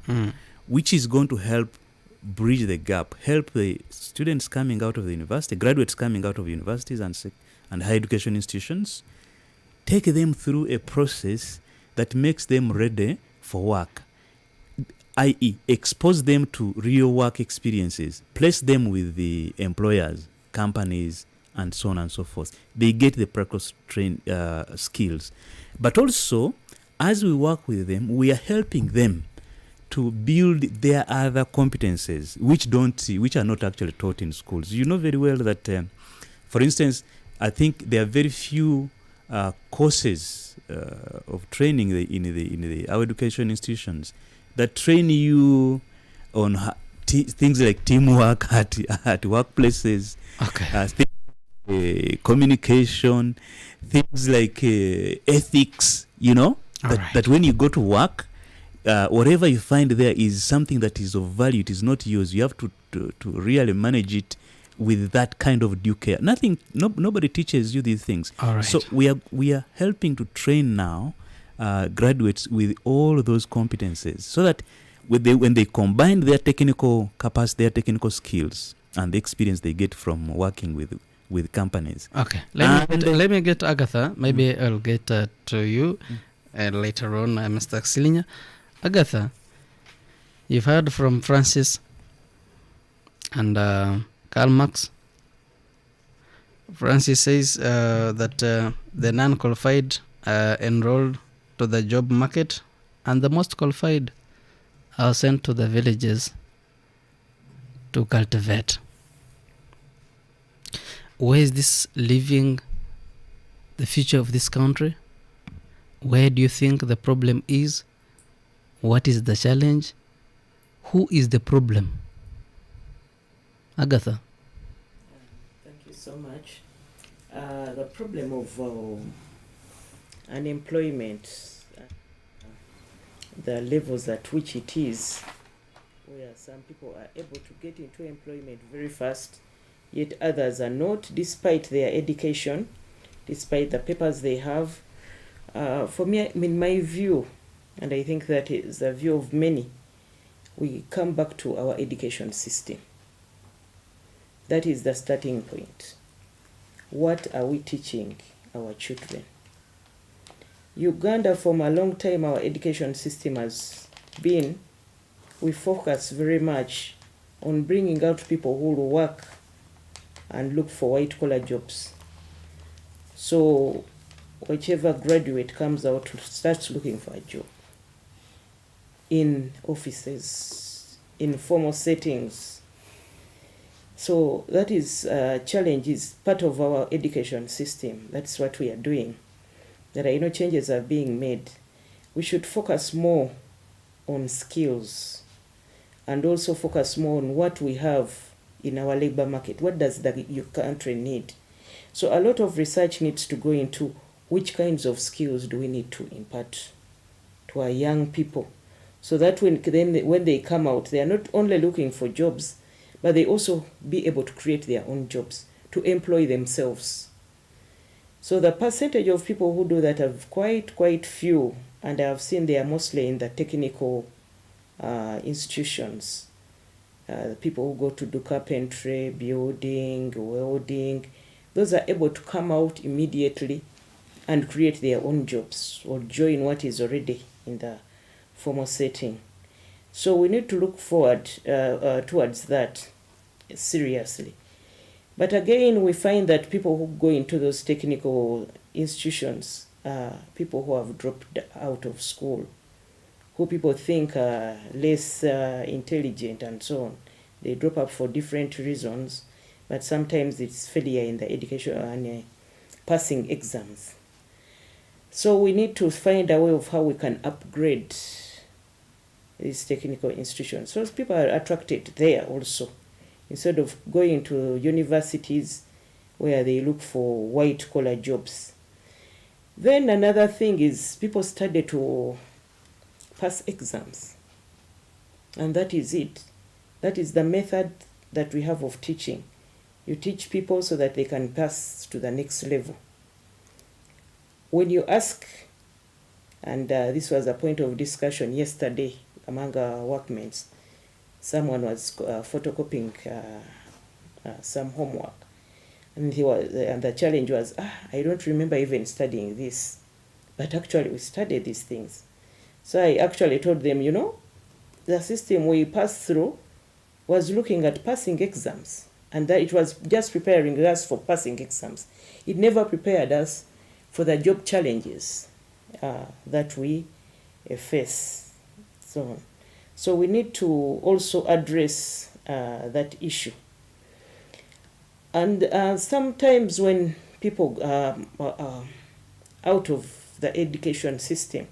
Speaker 13: which is going to help bridge the gap, help the students coming out of the university, graduates coming out of universities and higher education institutions, take them through a process that makes them ready for work, i.e. expose them to real work experiences, place them with the employers, companies, and so on and so forth. They get the practice skills. But also, as we work with them, we are helping them to build their other competences, which are not actually taught in schools. You know very well that, for instance, I think there are very few courses of training in our education institutions that train you on things like teamwork at workplaces, communication, things like ethics, that when you go to work, whatever you find there is something that is of value. It is not yours. You have to really manage it with that kind of due care. Nobody teaches you these things.
Speaker 11: All right.
Speaker 13: So we are helping to train now graduates with all those competences, so that when they combine their technical capacity, their technical skills, and the experience they get from working with companies.
Speaker 11: Okay. Let me get Agatha. Maybe I'll get to you later on, Mr. Xilenya. Agatha, you've heard from Francis and Karl Marx. Francis says that the non-qualified enrolled to the job market, and the most qualified are sent to the villages to cultivate. Where is this leaving the future of this country? Where do you think the problem is? What is the challenge? Who is the problem? Agatha.
Speaker 12: Thank you so much. The problem of unemployment, the levels at which it is, where some people are able to get into employment very fast, yet others are not, despite their education, despite the papers they have. For me, in my view, and I think that is the view of many, we come back to our education system. That is the starting point. What are we teaching our children? Uganda, from a long time, our education system has been, we focus very much on bringing out people who will work and look for white-collar jobs. So whichever graduate comes out starts looking for a job in offices, in formal settings. So that is a challenge, is part of our education system. That's what we are doing. There are, changes are being made. We should focus more on skills and also focus more on what we have in our labor market. What does your country need? So a lot of research needs to go into which kinds of skills do we need to impart to our young people, so that when they come out, they are not only looking for jobs, but they also be able to create their own jobs, to employ themselves. So the percentage of people who do that are quite few, and I have seen they are mostly in the technical institutions. People who go to do carpentry, building, welding, those are able to come out immediately and create their own jobs or join what is already in the formal setting. So we need to look forward towards that seriously. But again, we find that people who go into those technical institutions are people who have dropped out of school, who people think are less intelligent and so on. They drop out for different reasons, but sometimes it's failure in the education and passing exams. So we need to find a way of how we can upgrade these technical institutions, so people are attracted there also, instead of going to universities where they look for white-collar jobs. Then another thing is people study to pass exams, and that is it. That is the method that we have of teaching. You teach people so that they can pass to the next level. When you ask, and this was a point of discussion yesterday among our workmates, someone was photocopying some homework, and the challenge was, I don't remember even studying this, but actually we studied these things. So I actually told them, the system we passed through was looking at passing exams, and that it was just preparing us for passing exams. It never prepared us for the job challenges that we face. So we need to also address that issue. And sometimes when people are out of the education system,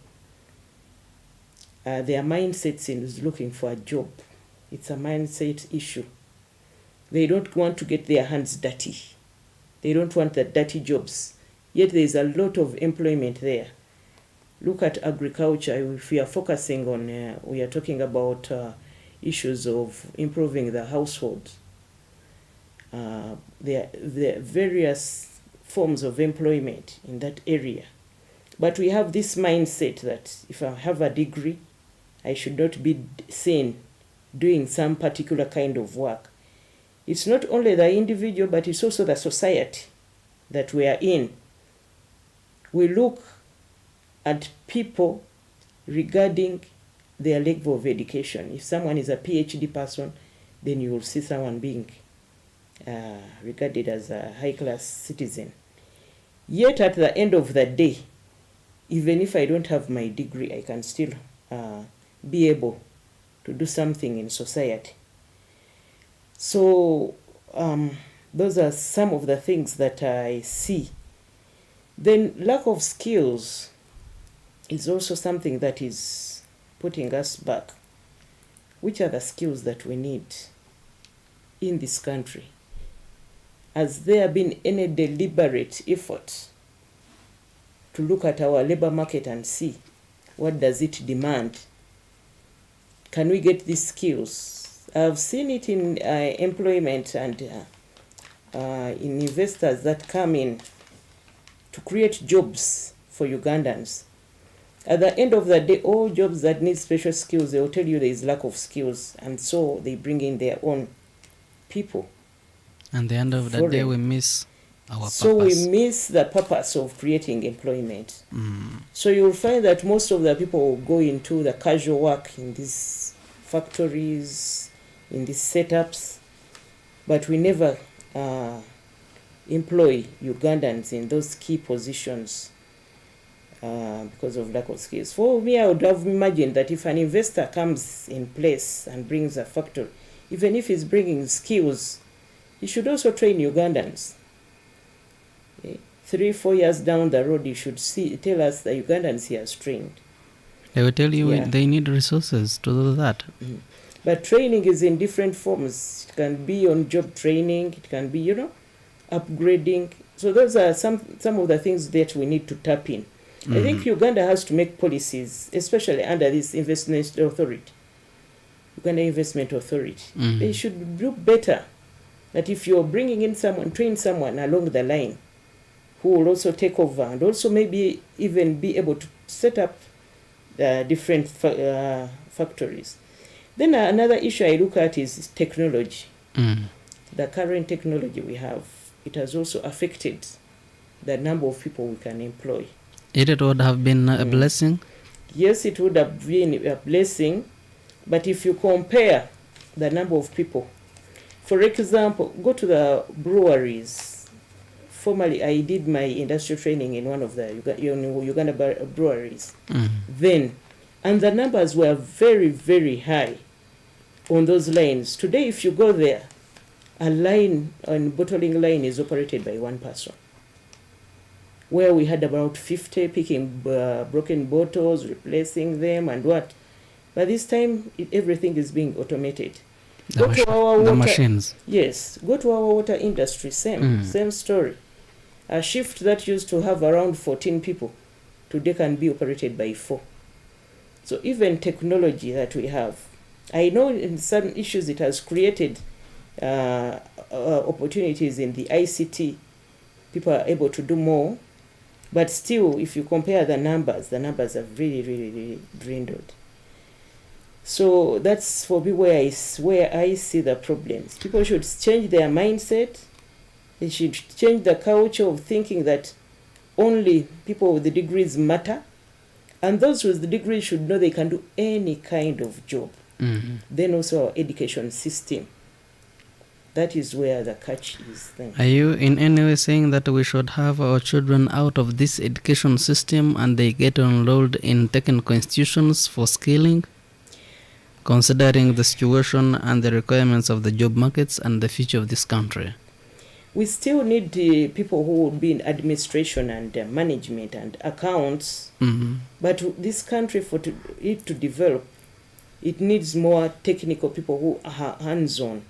Speaker 12: their mindset is looking for a job. It's a mindset issue. They don't want to get their hands dirty. They don't want the dirty jobs. Yet there is a lot of employment there. Look at agriculture. If we are focusing on, we are talking about issues of improving the household. There are various forms of employment in that area. But we have this mindset that if I have a degree, I should not be seen doing some particular kind of work. It's not only the individual, but it's also the society that we are in. We look at people regarding their level of education. If someone is a PhD person, then you will see someone being regarded as a high-class citizen. Yet at the end of the day, even if I don't have my degree, I can still be able to do something in society. So those are some of the things that I see. Then lack of skills is also something that is putting us back. Which are the skills that we need in this country? Has there been any deliberate effort to look at our labor market and see what does it demand? Can we get these skills? I've seen it in employment and in investors that come in to create jobs for Ugandans. At the end of the day, all jobs that need special skills, they will tell you there is lack of skills, and so they bring in their own people.
Speaker 11: And at the end of the day, we miss our purpose.
Speaker 12: So we miss the purpose of creating employment. So you'll find that most of the people will go into the casual work in these factories, in these setups, but we never employ Ugandans in those key positions because of lack of skills. For me, I would have imagined that if an investor comes in place and brings a factory, even if he's bringing skills, he should also train Ugandans. 3-4 years down the road, you should tell us the Ugandans he has trained.
Speaker 11: They will tell you they need resources to do that.
Speaker 12: But training is in different forms. It can be on-job training. It can be, upgrading. So those are some of the things that we need to tap in. I think Uganda has to make policies, especially under this investment authority, Uganda Investment Authority. They should do better. That if you're bringing in someone, train someone along the line who will also take over and also maybe even be able to set up different factories. Then another issue I look at is technology. The current technology we have, it has also affected the number of people we can employ.
Speaker 11: It would have been a blessing?
Speaker 12: Yes, it would have been a blessing, but if you compare the number of people, for example, go to the breweries. Formerly, I did my industrial training in one of the Uganda breweries then, and the numbers were very, very high on those lines. Today, if you go there, a bottling line is operated by one person, where we had about 50 picking broken bottles, replacing them, and what. By this time, everything is being automated.
Speaker 11: The machines.
Speaker 12: Yes, go to our water industry, same story. A shift that used to have around 14 people, today can be operated by 4. So even technology that we have, I know in some issues it has created opportunities in the ICT. People are able to do more, but still, if you compare the numbers have really, really, really dwindled. So that's for me where I see the problems. People should change their mindset. They should change the culture of thinking that only people with the degrees matter. And those with the degrees should know they can do any kind of job. Then also our education system. That is where the catch is then.
Speaker 11: Are you in any way saying that we should have our children out of this education system and they get enrolled in technical institutions for skilling? Considering the situation and the requirements of the job markets and the future of this country?
Speaker 12: We still need people who will be in administration and management and accounts. But this country, for it to develop, it needs more technical people who are hands-on,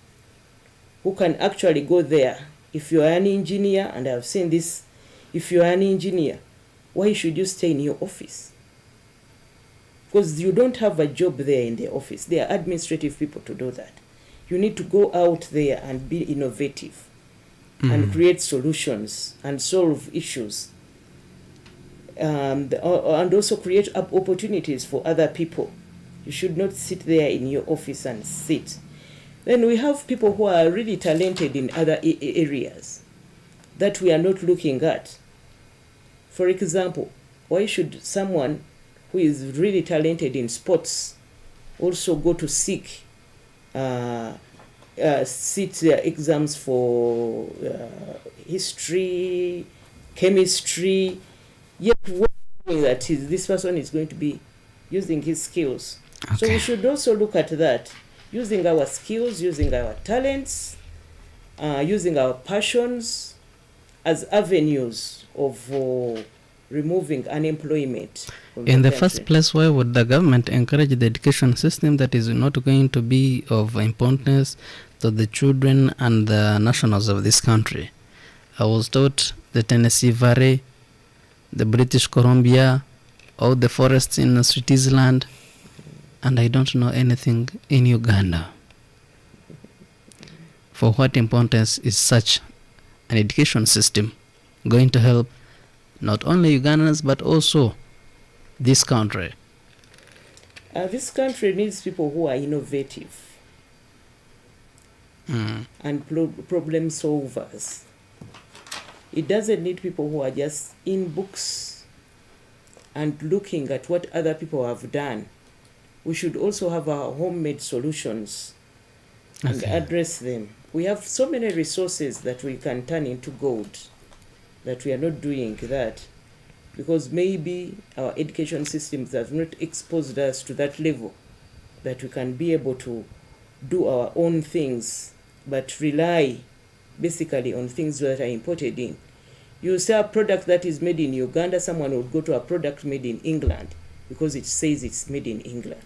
Speaker 12: who can actually go there. If you are an engineer, and I've seen this, if you are an engineer, why should you stay in your office? Because you don't have a job there in the office. There are administrative people to do that. You need to go out there and be innovative and create solutions and solve issues. And also create opportunities for other people. You should not sit there in your office and sit. Then we have people who are really talented in other areas that we are not looking at. For example, why should someone who is really talented in sports also go to seek sit their exams for history, chemistry, yet knowing that this person is going to be using his skills. So we should also look at that, using our skills, using our talents, using our passions as avenues of removing unemployment.
Speaker 11: In the first place, why would the government encourage the education system that is not going to be of importance to the children and the nationals of this country? I was taught the Tennessee Valley, the British Columbia, all the forests in Switzerland, and I don't know anything in Uganda. For what importance is such an education system going to help not only Ugandans but also this country?
Speaker 12: This country needs people who are innovative and problem solvers. It doesn't need people who are just in books and looking at what other people have done. We should also have our homemade solutions and address them. We have so many resources that we can turn into gold, that we are not doing that because maybe our education systems have not exposed us to that level that we can be able to do our own things, but rely basically on things that are imported in. You say a product that is made in Uganda, someone would go to a product made in England because it says it's made in England.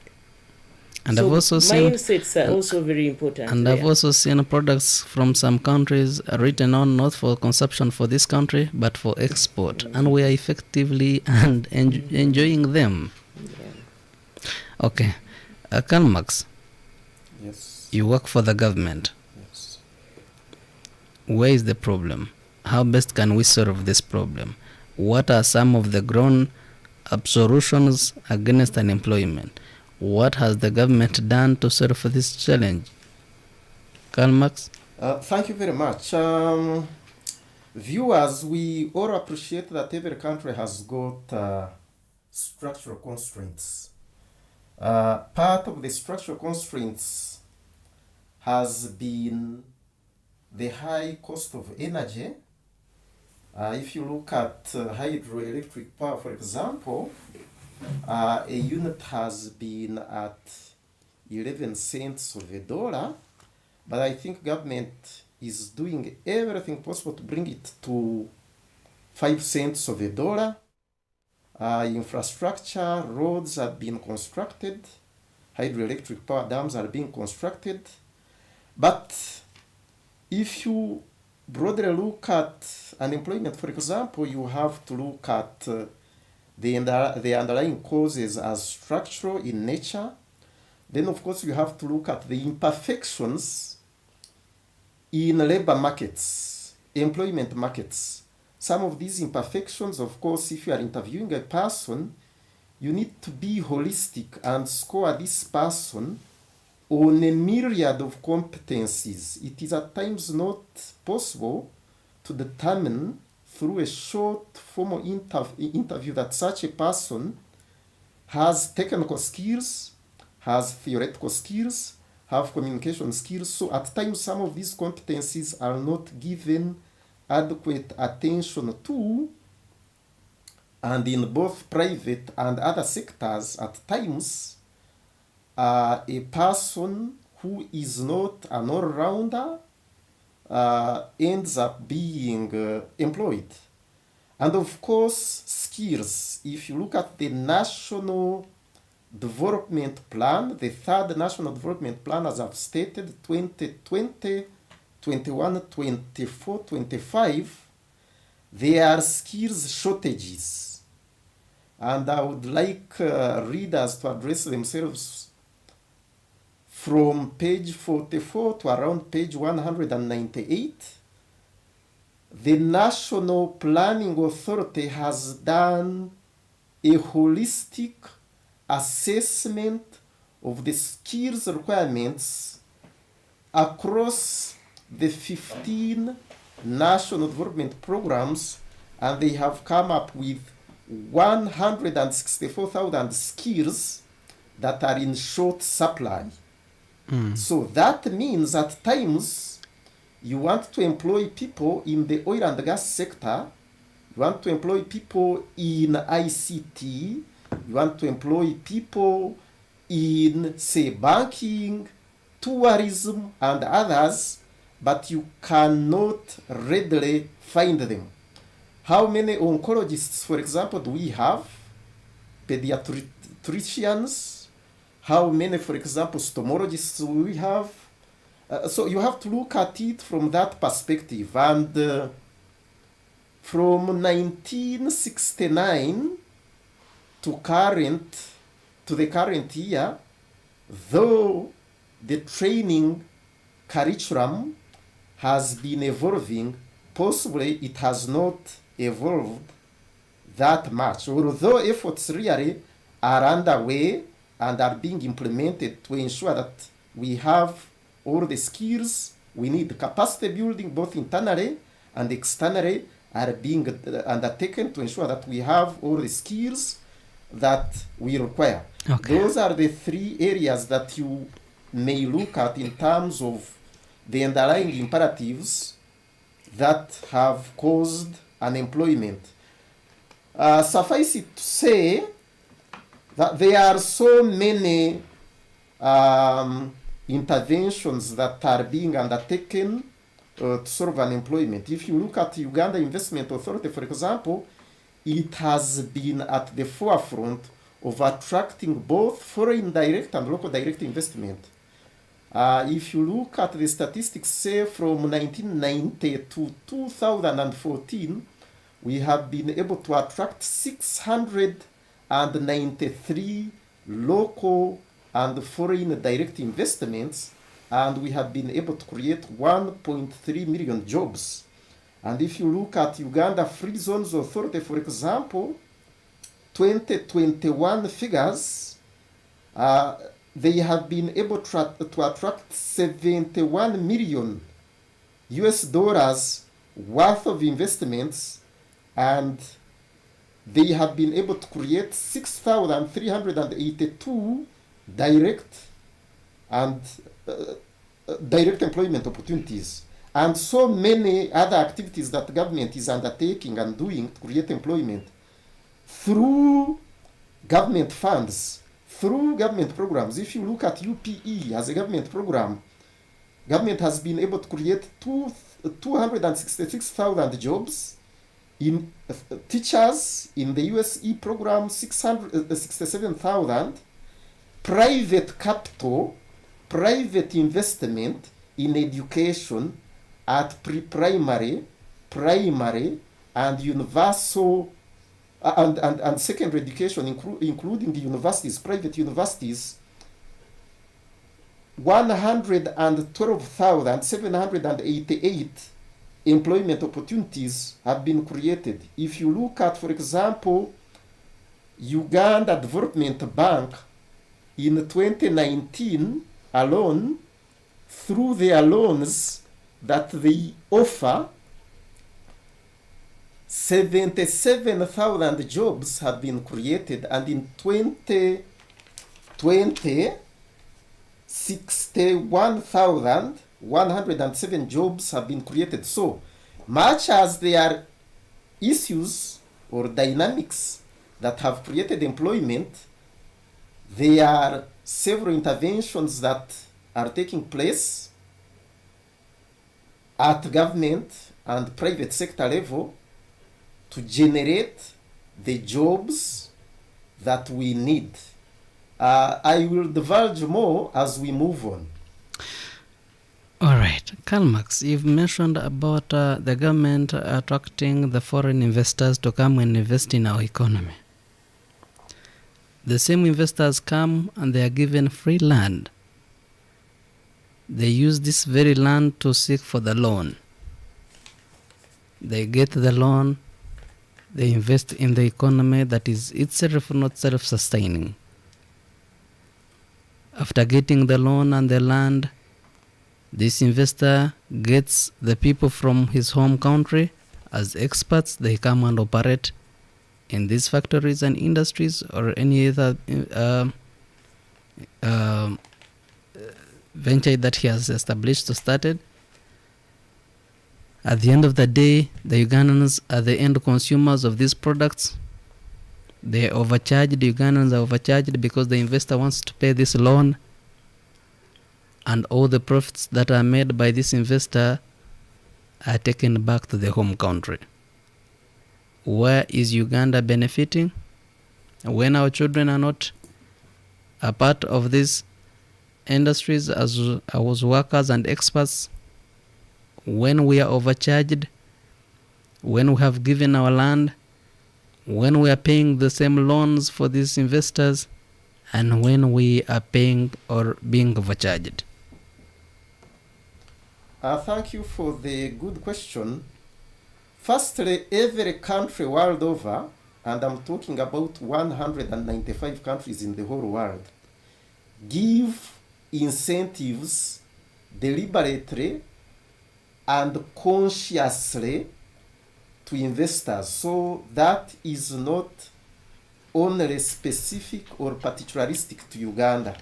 Speaker 11: And
Speaker 12: so
Speaker 11: I've also seen
Speaker 12: mindsets are also very important.
Speaker 11: And
Speaker 12: there.
Speaker 11: I've also seen products from some countries written on not for consumption for this country, but for export, and we are effectively and enjoying them.
Speaker 12: Yeah.
Speaker 11: Okay, Karl Marx.
Speaker 14: Yes.
Speaker 11: You work for the government.
Speaker 14: Yes.
Speaker 11: Where is the problem? How best can we solve this problem? What are some of the grown-up solutions against unemployment? What has the government done to solve this challenge? Karl Marx?
Speaker 14: Thank you very much. Viewers, we all appreciate that every country has got structural constraints. Part of the structural constraints has been the high cost of energy. If you look at hydroelectric power, for example, a unit has been at 11 cents of a dollar, but I think government is doing everything possible to bring it to 5 cents of a dollar. Infrastructure, roads have been constructed, hydroelectric power dams are being constructed, but if you broadly look at unemployment, for example, you have to look at the underlying causes as structural in nature. Then, of course, you have to look at the imperfections in labor markets, employment markets. Some of these imperfections, of course, if you are interviewing a person, you need to be holistic and score this person on a myriad of competencies. It is at times not possible to determine through a short formal interview that such a person has technical skills, has theoretical skills, have communication skills. So at times some of these competencies are not given adequate attention to, and in both private and other sectors at times a person who is not an all-rounder ends up being employed. And of course, skills. If you look at the National Development Plan, the third National Development Plan, as I've stated, 2020, 21, 24, 25, there are skills shortages. And I would like readers to address themselves from page 44 to around page 198. The National Planning Authority has done a holistic assessment of the skills requirements across the 15 national development programs, and they have come up with 164,000 skills that are in short supply. So that means at times you want to employ people in the oil and gas sector, you want to employ people in ICT, you want to employ people in, say, banking, tourism, and others, but you cannot readily find them. How many oncologists, for example, do we have? Pediatricians? How many, for example, stomologists do we have? So you have to look at it from that perspective. And from 1969 to the current year, though the training curriculum has been evolving, possibly it has not evolved that much, although efforts really are underway and are being implemented to ensure that we have all the skills we need. Capacity building, both internally and externally, are being undertaken to ensure that we have all the skills that we require.
Speaker 11: Okay.
Speaker 14: Those are the three areas that you may look at in terms of the underlying imperatives that have caused unemployment. Suffice it to say that there are so many interventions that are being undertaken to solve unemployment. If you look at Uganda Investment Authority, for example, it has been at the forefront of attracting both foreign direct and local direct investment. If you look at the statistics, say from 1990 to 2014, we have been able to attract 693 local and foreign direct investments, and we have been able to create 1.3 million jobs. And if you look at Uganda Free Zones Authority, for example, 2021 figures, they have been able to attract 71 million US dollars worth of investments, and they have been able to create 6,382 direct employment opportunities, and so many other activities that the government is undertaking and doing to create employment through government funds, through government programs. If you look at UPE as a government program, government has been able to create 266,000 jobs. In teachers in the USE program, 667,000. Private capital, private investment in education at pre-primary, primary, and universal and secondary education, including the universities, private universities, 112,788 employment opportunities have been created. If you look at, for example, Uganda Development Bank in 2019 alone, through their loans that they offer, 77,000 jobs have been created, and in 2020, 61,107 jobs have been created. So much as there are issues or dynamics that have created employment, there are several interventions that are taking place at government and private sector level to generate the jobs that we need. I will divulge more as we move on.
Speaker 11: All right, Karl Marx, you've mentioned about the government attracting the foreign investors to come and invest in our economy. The same investors come and they are given free land. They use this very land to seek for the loan. They get the loan, they invest in the economy that is itself not self-sustaining. After getting the loan and the land, this investor gets the people from his home country as experts. They come and operate in these factories and industries or any other venture that he has established or started. At the end of the day, the Ugandans are the end consumers of these products. They are overcharged. The Ugandans are overcharged because the investor wants to pay this loan, and all the profits that are made by this investor are taken back to the home country. Where is Uganda benefiting? When our children are not a part of these industries as workers and experts, when we are overcharged, when we have given our land, when we are paying the same loans for these investors, and when we are paying or being overcharged.
Speaker 14: Thank you for the good question. Firstly, every country world over, and I'm talking about 195 countries in the whole world, give incentives deliberately and consciously to investors. So that is not only specific or particularistic to Uganda.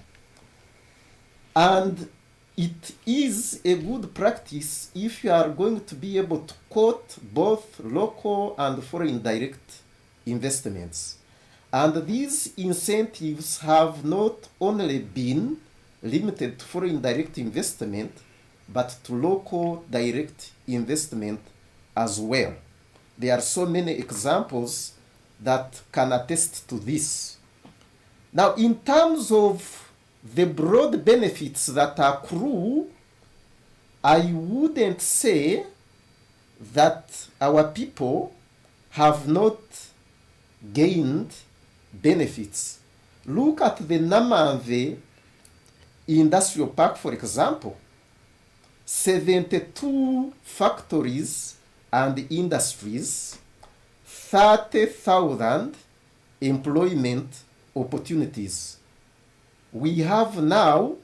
Speaker 14: And it is a good practice if you are going to be able to quote both local and foreign direct investments. And these incentives have not only been limited to foreign direct investment, but to local direct investment as well. There are so many examples that can attest to this. Now, in terms of the broad benefits that accrue, I wouldn't say that our people have not gained benefits. Look at the Namave Industrial Park, for example. 72 factories and industries, 30,000 employment opportunities. We have now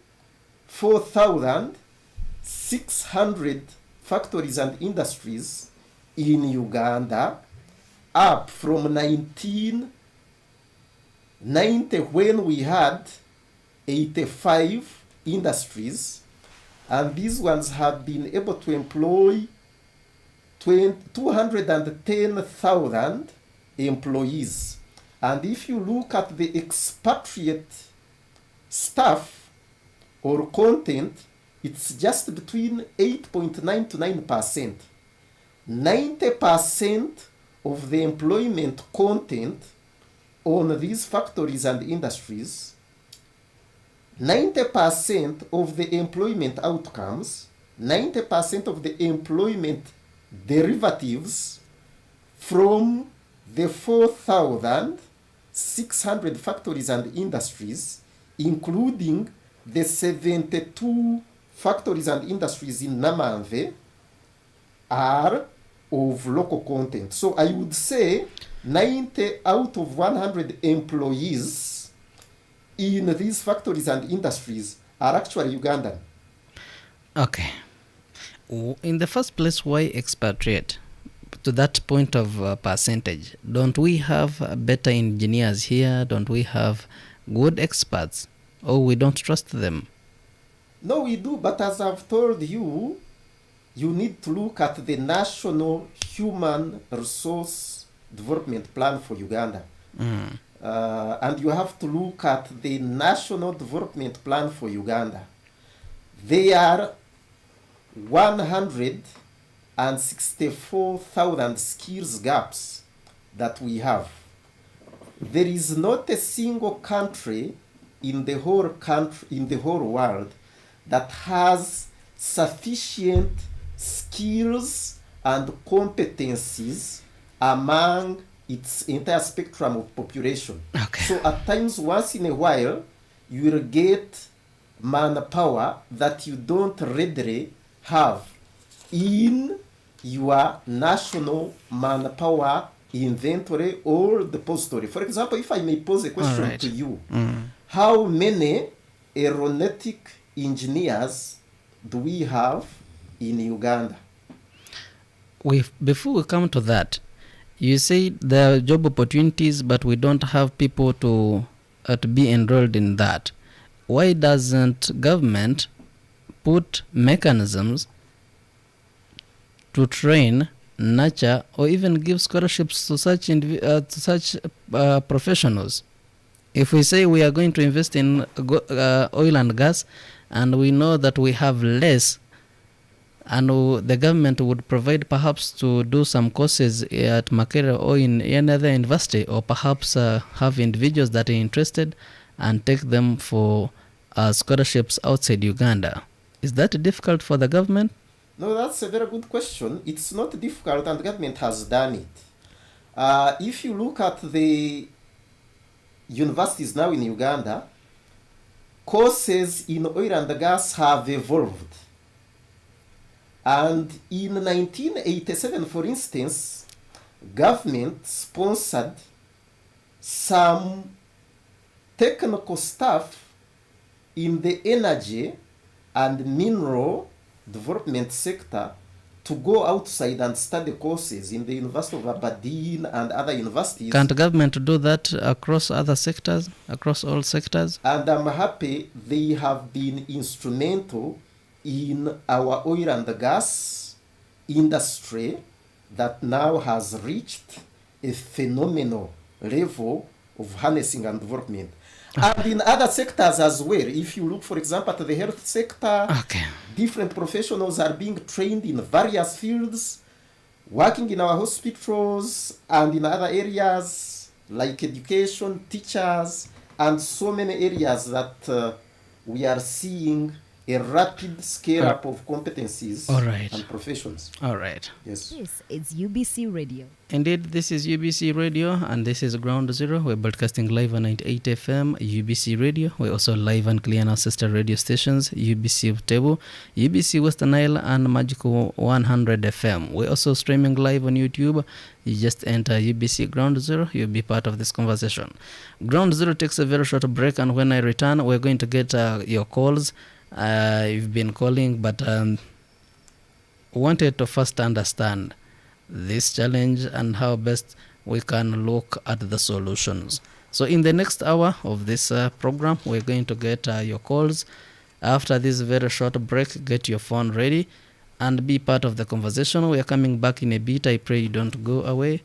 Speaker 14: 4,600 factories and industries in Uganda, up from 1990 when we had 85 industries, and these ones have been able to employ 210,000 employees. And if you look at the expatriate staff or content, it's just between 8.9 to 9%. 90% of the employment content on these factories and industries, 90% of the employment outcomes, 90% of the employment derivatives from the 4,600 factories and industries, including the 72 factories and industries in Namave, are of local content. So I would say 90 out of 100 employees in these factories and industries are actually Ugandan.
Speaker 11: Okay. In the first place, why expatriate? To that point of percentage, don't we have better engineers here? Don't we have good experts? Or we don't trust them?
Speaker 14: No, we do, but as I've told you, you need to look at the National Human Resource Development Plan for Uganda. And you have to look at the National Development Plan for Uganda. There are 164,000 skills gaps that we have. There is not a single country in the whole world that has sufficient skills and competencies among its entire spectrum of population.
Speaker 11: Okay.
Speaker 14: So at times, once in a while, you will get manpower that you don't readily have in your national manpower inventory or depository. For example, if I may pose a question to you, how many aeronautic engineers do we have in Uganda?
Speaker 11: Before we come to that, you say there are job opportunities, but we don't have people to be enrolled in that. Why doesn't government put mechanisms to train, nurture, or even give scholarships to such professionals. If we say we are going to invest in oil and gas, and we know that we have less, and the government would provide perhaps to do some courses at Makerere or in any other university, or perhaps have individuals that are interested and take them for scholarships outside Uganda. Is that difficult for the government?
Speaker 14: No, that's a very good question. It's not difficult, and the government has done it. If you look at the universities now in Uganda, courses in oil and gas have evolved. And in 1987, for instance, government sponsored some technical staff in the energy and mineral development sector to go outside and study courses in the University of Aberdeen and other universities.
Speaker 11: Can't government do that across other sectors, across all sectors?
Speaker 14: And I'm happy they have been instrumental in our oil and gas industry that now has reached a phenomenal level of harnessing and development. And in other sectors as well. If you look, for example, at the health sector, different professionals are being trained in various fields, working in our hospitals and in other areas like education, teachers, and so many areas that we are seeing a rapid scale-up of competencies and professions.
Speaker 11: All right.
Speaker 14: Yes.
Speaker 15: This is UBC Radio.
Speaker 11: Indeed, this is UBC Radio, and this is Ground Zero. We're broadcasting live on 98 FM, UBC Radio. We're also live on clear our sister radio stations, UBC Butebo, UBC Western Nile, and Magical 100 FM. We're also streaming live on YouTube. You just enter UBC Ground Zero, you'll be part of this conversation. Ground Zero takes a very short break, and when I return, we're going to get your calls. You've been calling, but wanted to first understand this challenge and how best we can look at the solutions. So in the next hour of this program, we're going to get your calls. After this very short break, get your phone ready and be part of the conversation. We are coming back in a bit. I pray you don't go away.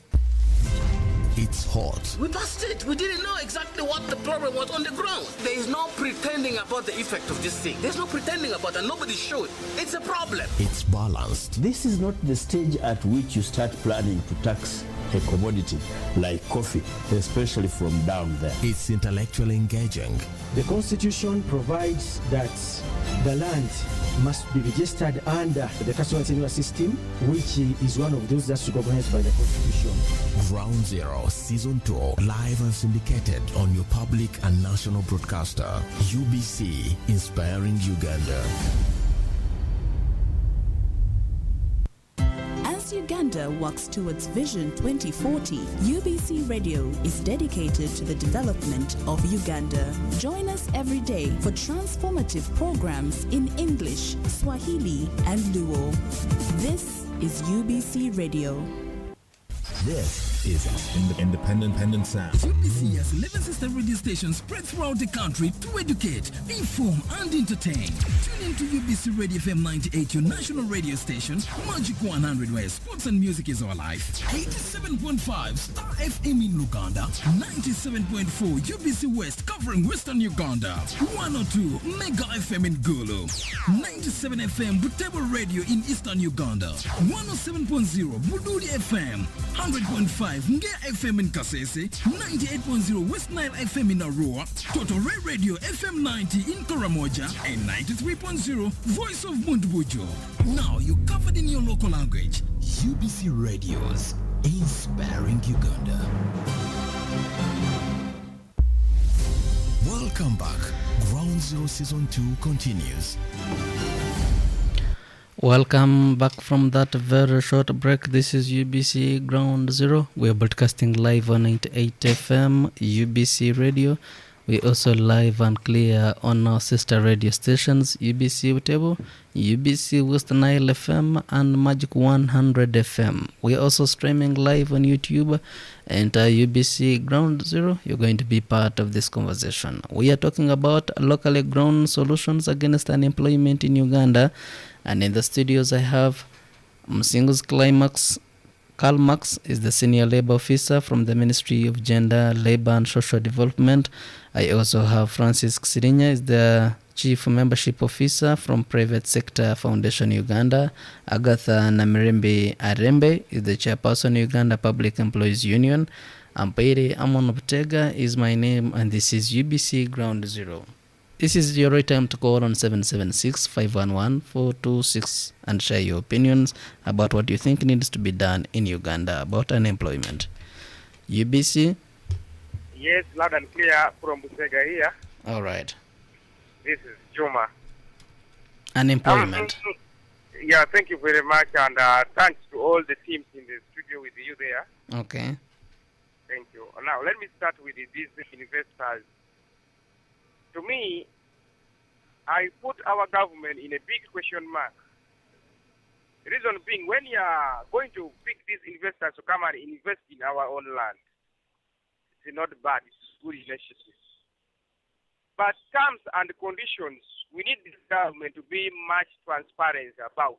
Speaker 1: It's hot.
Speaker 8: We busted. We didn't know exactly what the problem was on the ground. There is no pretending about the effect of this thing. There's no pretending about it. Nobody should. It's a problem.
Speaker 1: It's balanced.
Speaker 9: This is not the stage at which you start planning to tax a commodity like coffee, especially from down there.
Speaker 1: It's intellectually engaging.
Speaker 10: The Constitution provides that the land must be registered under the customer tenure system, which is one of those that's recognized by the Constitution.
Speaker 1: Ground Zero Season 2, live and syndicated on your public and national broadcaster, UBC, inspiring Uganda.
Speaker 16: As Uganda works towards Vision 2040, UBC Radio is dedicated to the development of Uganda. Join us every day for transformative programs in English, Swahili, and Luo. This is UBC Radio.
Speaker 1: This is independent sound. UBC has 11 sister radio stations spread throughout the country to educate, inform, and entertain. Tune in to UBC Radio FM 98, your national radio station, Magic 100, where sports and music is our life. 87.5 Star FM in Uganda, 97.4 UBC West covering Western Uganda, 102 Mega FM in Gulu, 97 FM Butebo Radio in Eastern Uganda, 107.0 Buduli FM, 100.5 Nge FM in Kasese, 98.0 West Nile FM in Arua, Totore Radio FM 90 in Karamoja, and 93.0 Voice of Mundbujo. Now you covered in your local language. UBC Radios, inspiring Uganda. Welcome back. Ground Zero Season 2 continues.
Speaker 11: Welcome back from that very short break. This is UBC Ground Zero. We are broadcasting live on 98 FM, UBC Radio. We also live and clear on our sister radio stations UBC Butebo, UBC West Nile FM, and Magic 100 FM. We are also streaming live on YouTube. Enter UBC Ground Zero. You're going to be part of this conversation. We are talking about locally grown solutions against unemployment in Uganda. And in the studios, I have Msingu's Karl Marx is the Senior Labor Officer from the Ministry of Gender, Labor and Social Development. I also have Francis Ksirinya is the Chief Membership Officer from Private Sector Foundation Uganda. Agatha Namirembe Arembe is the Chairperson Uganda Public Employees Union. Ampaire Amon Butega is my name, and this is UBC Ground Zero. This is your right time to call on 776-511-426 and share your opinions about what you think needs to be done in Uganda about unemployment. UBC?
Speaker 17: Yes, loud and clear from Busega here.
Speaker 11: All right.
Speaker 17: This is Juma.
Speaker 11: Unemployment.
Speaker 17: Yeah, thank you very much, and thanks to all the teams in the studio with you there.
Speaker 11: Okay.
Speaker 17: Thank you. Now, let me start with these investors. To me, I put our government in a big question mark. The reason being, when you are going to pick these investors to come and invest in our own land, it's not bad, it's good initiative. But terms and conditions, we need this government to be much transparent about.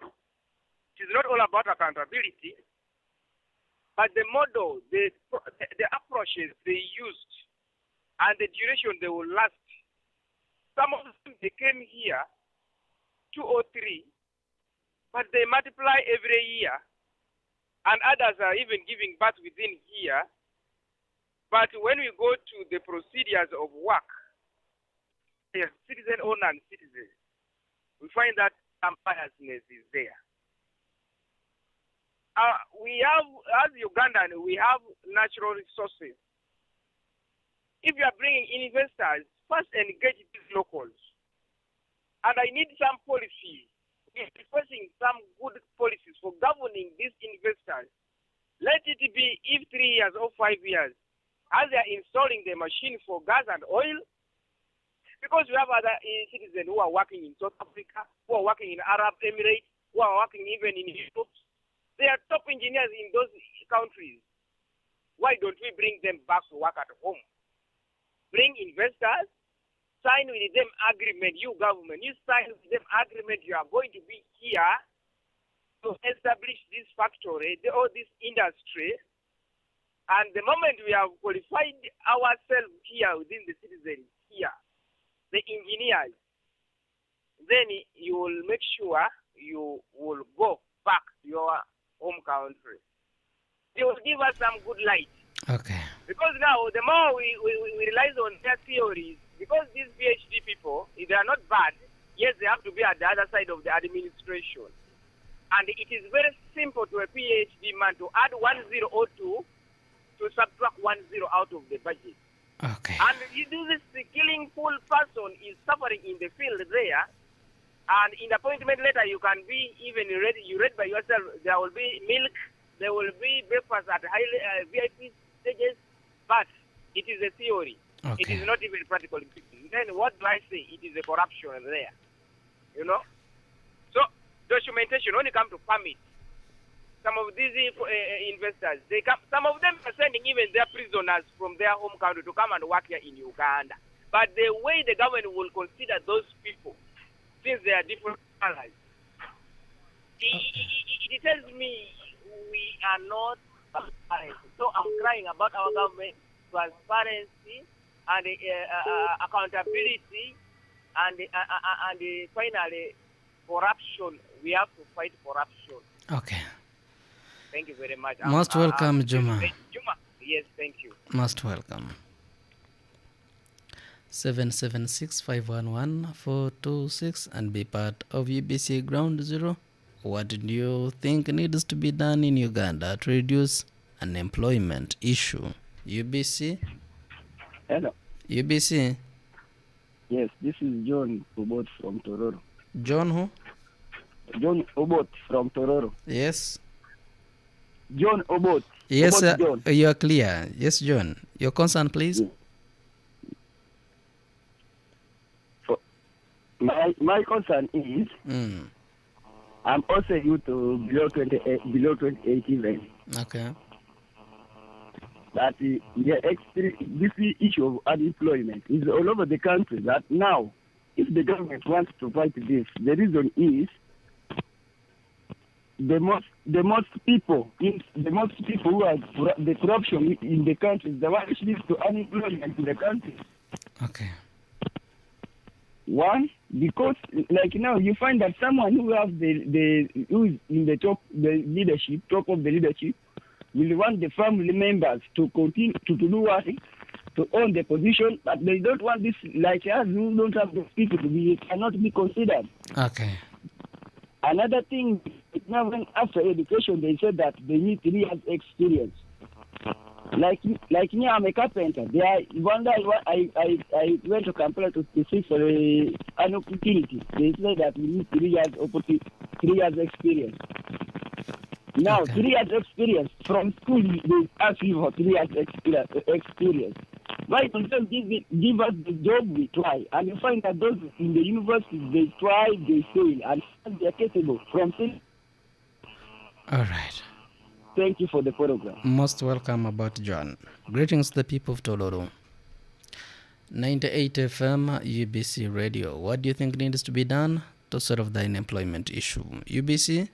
Speaker 17: It is not all about accountability, but the model, the approaches they used, and the duration they will last. Some of them, they came here, 2 or 3, but they multiply every year, and others are even giving birth within here. But when we go to the procedures of work, yes, citizen-owned and citizen, we find that some biasness is there. We have, as Ugandan, we have natural resources. If you are bringing investors, first engage these locals. And I need some policy. We are requesting some good policies for governing these investors. Let it be, if 3 years or 5 years, as they are installing the machine for gas and oil, because we have other citizens who are working in South Africa, who are working in Arab Emirates, who are working even in Europe. They are top engineers in those countries. Why don't we bring them back to work at home? Bring investors, sign with them agreement, you government, you sign with them agreement, you are going to be here to establish this factory or this industry. And the moment we have qualified ourselves here within the citizens here, the engineers, then you will make sure you will go back to your home country. They will give us some good light.
Speaker 11: Okay.
Speaker 17: Because now, the more we rely on their theories, because these PhD people, if they are not bad, yes, they have to be at the other side of the administration. And it is very simple to a PhD man to add 1002 to subtract 10 out of the budget.
Speaker 11: Okay.
Speaker 17: And you do this, the killing full person is suffering in the field there. And in the appointment letter, you can be even ready, you read by yourself, there will be milk, there will be breakfast at high VIP stages, but it is a theory.
Speaker 11: Okay.
Speaker 17: It is not even practical. Then what do I say? It is a corruption there. You know? So, documentation, when it comes to permit, some of these investors, some of them are sending even their prisoners from their home country to come and work here in Uganda. But the way the government will consider those people, since they are different allies, it tells me we are not transparent. So I'm crying about our government, transparency and accountability and finally corruption. We have to fight corruption.
Speaker 11: Okay.
Speaker 17: Thank you very much.
Speaker 11: Most welcome, Juma.
Speaker 17: Juma. Yes, thank you.
Speaker 11: Most welcome. 776-511-426 and be part of UBC Ground Zero. What do you think needs to be done in Uganda to reduce unemployment issue? UBC?
Speaker 18: Hello.
Speaker 11: UBC?
Speaker 18: Yes, this is John Obot from Tororo.
Speaker 11: John who?
Speaker 18: John Obot from Tororo.
Speaker 11: Yes.
Speaker 18: John Obot.
Speaker 11: Yes,
Speaker 18: Obot John.
Speaker 11: you are clear. Yes, John. Your concern, please.
Speaker 18: my concern is I'm also youth below 28 even.
Speaker 11: Okay.
Speaker 18: That this issue of unemployment is all over the country. That now, if the government wants to fight this, the reason is the most people who are the corruption in the country is the one which leads to unemployment in the country.
Speaker 11: Okay.
Speaker 18: One, because like now you find that someone who has who is in the top of the leadership will want the family members to continue to do what, to own the position, but they don't want this, like us who don't have those people cannot be considered.
Speaker 11: Okay.
Speaker 18: Another thing, now when after education they said that they need 3 years experience. Like me, I'm a carpenter. One day I went to Kampala to seek for an opportunity. They said that we need 3 years experience. Now, 3 years experience from school, they ask you for 3 years experience. Why don't they give us the job we try? And you find that those in the universities, they try, they fail, and they're capable from things.
Speaker 11: All right.
Speaker 18: Thank you for the program.
Speaker 11: Most welcome about John. Greetings to the people of Toloro. 98 FM UBC Radio. What do you think needs to be done to solve the unemployment issue? UBC?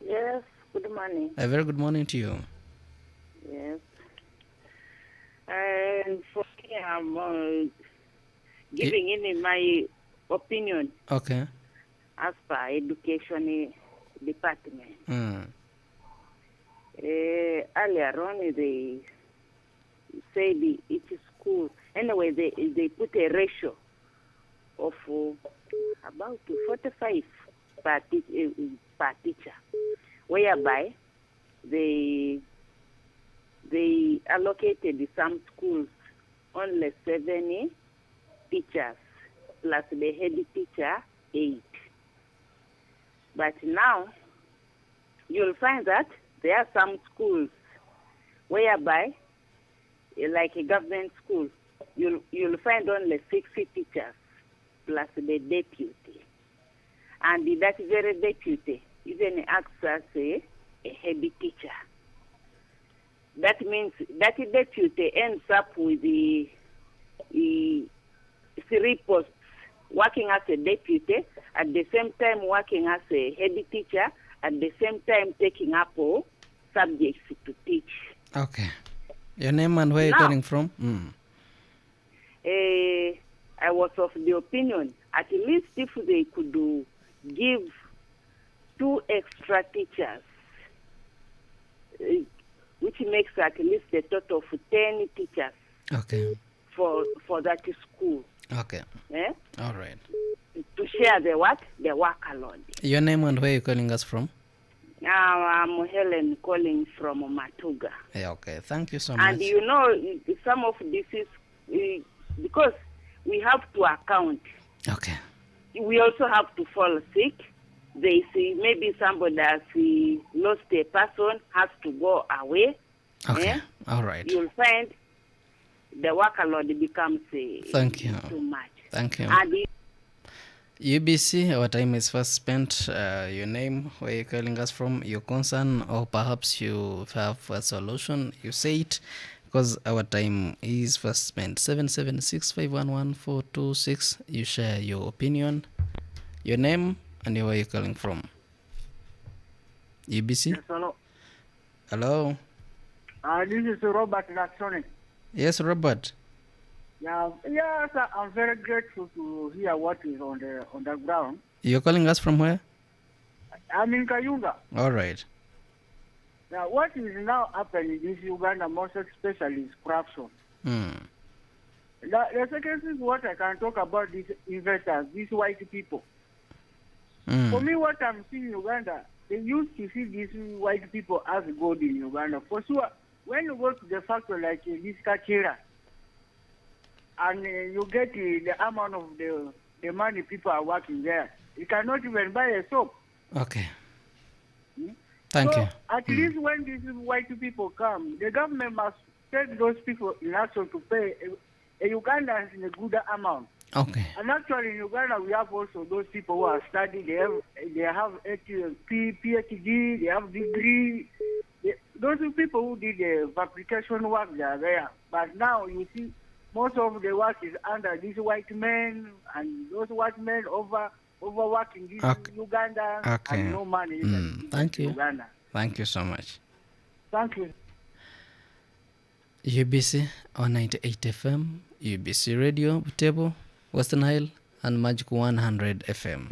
Speaker 19: Yes, good morning.
Speaker 11: A very good morning to you.
Speaker 19: Yes. And for me, I'm giving in my opinion.
Speaker 11: Okay.
Speaker 19: As per education department. Earlier on, they said each school, anyway, they put a ratio of about 45 per teacher, whereby they allocated some schools only 7 teachers plus the head teacher 8. But now you'll find that there are some schools whereby, like a government school, you'll find only 6 teachers plus the deputy. And that very deputy even acts as a head teacher. That means that deputy ends up with the 3 posts, working as a deputy, at the same time working as a head teacher, at the same time taking up all subjects to teach.
Speaker 11: Okay. Your name and where you're calling from?
Speaker 19: I was of the opinion, at least if they could give 2 extra teachers, which makes at least a total of 10 teachers.
Speaker 11: Okay.
Speaker 19: For that school.
Speaker 11: Okay. All right.
Speaker 19: To share the workload.
Speaker 11: Your name and where you're calling us from?
Speaker 19: I'm Helen calling from Matuga.
Speaker 11: Yeah, okay. Thank you so much.
Speaker 19: And you know, some of this is because we have to account.
Speaker 11: Okay.
Speaker 19: We also have to fall sick. They see maybe somebody has lost a person, has to go away.
Speaker 11: Okay. All right.
Speaker 19: You'll find the workload becomes
Speaker 11: Thank you.
Speaker 19: too much.
Speaker 11: Thank you.
Speaker 19: And
Speaker 11: UBC, our time is first spent. Your name, where you're calling us from, your concern, or perhaps you have a solution. You say it, because our time is first spent. 776511426. You share your opinion, your name, and where you're calling from. UBC?
Speaker 20: Yes, hello.
Speaker 11: Hello.
Speaker 20: This is Robert Laxoni.
Speaker 11: Yes, Robert.
Speaker 20: Yeah, yes, I'm very grateful to hear what is on the ground.
Speaker 11: You're calling us from where?
Speaker 20: I'm in Kayunga.
Speaker 11: All right.
Speaker 20: Now, what is now happening in Uganda, most especially, is corruption. The second thing, what I can talk about, these investors, these white people. For me, what I'm seeing in Uganda, they used to see these white people as God in Uganda. For sure, when you go to the factory like this Kachira, and you get the amount of the money people are working there, you cannot even buy a soap.
Speaker 11: Okay. Thank you.
Speaker 20: At least when these white people come, the government must take those people in action to pay a Ugandans in a good amount. And actually in Uganda we have also those people who are studying. They have PhD. They have degree. Those people who did the fabrication work, they are there. But now you see, most of the work is under these white men, and those white men overworking this Uganda, and no money.
Speaker 11: Thank you.
Speaker 20: Uganda.
Speaker 11: Thank you so much.
Speaker 20: Thank you.
Speaker 11: UBC on 98 FM, UBC Radio, Butebo, Western Nile, and Magic 100 FM.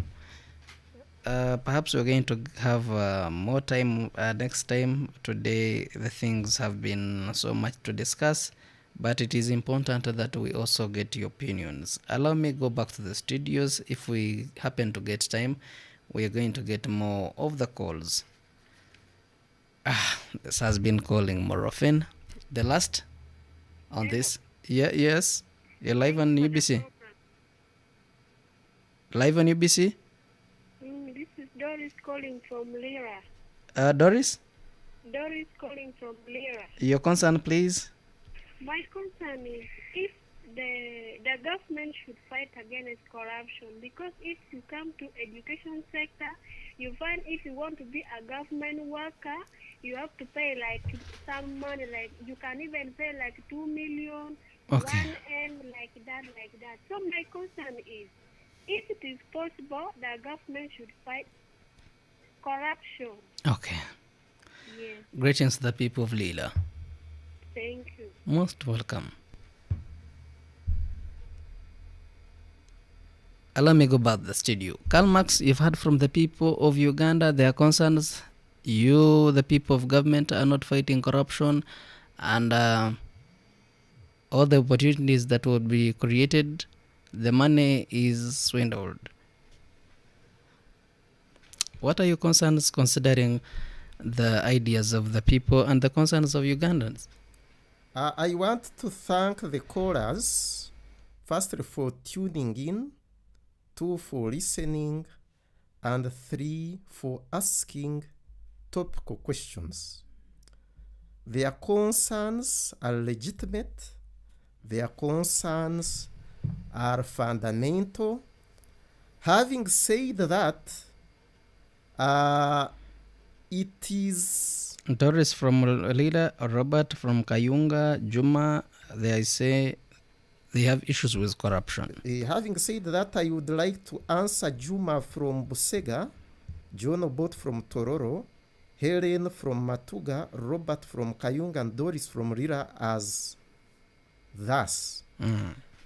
Speaker 11: Perhaps we're going to have more time next time. Today, the things have been so much to discuss, but it is important that we also get your opinions. Allow me go back to the studios. If we happen to get time, we are going to get more of the calls. This has been calling more often. The last on this. Yes. You're live on UBC. Live on UBC?
Speaker 21: This is Doris calling from Lira.
Speaker 11: Doris?
Speaker 21: Doris calling from Lira.
Speaker 11: Your concern, please.
Speaker 21: My concern is if the government should fight against corruption, because if you come to education sector, you find if you want to be a government worker, you have to pay like some money, like you can even pay like 2 million, 1 M, like that. So my concern is, if it is possible, the government should fight corruption.
Speaker 11: Okay.
Speaker 21: Yes.
Speaker 11: Greetings to the people of Lila.
Speaker 21: Thank you.
Speaker 11: Most welcome. Allow me go back to the studio. Karl Marx, you've heard from the people of Uganda, their concerns. You, the people of government, are not fighting corruption, and all the opportunities that would be created, the money is swindled. What are your concerns considering the ideas of the people and the concerns of Ugandans?
Speaker 14: I want to thank the callers, firstly for tuning in, 2 for listening, and 3 for asking topical questions. Their concerns are legitimate, their concerns are fundamental. Having said that, it is...
Speaker 11: Doris from Lila, Robert from Kayunga, Juma, they say they have issues with corruption.
Speaker 14: Having said that, I would like to answer Juma from Busega, John Obot from Tororo, Helen from Matuga, Robert from Kayunga, and Doris from Lila as thus.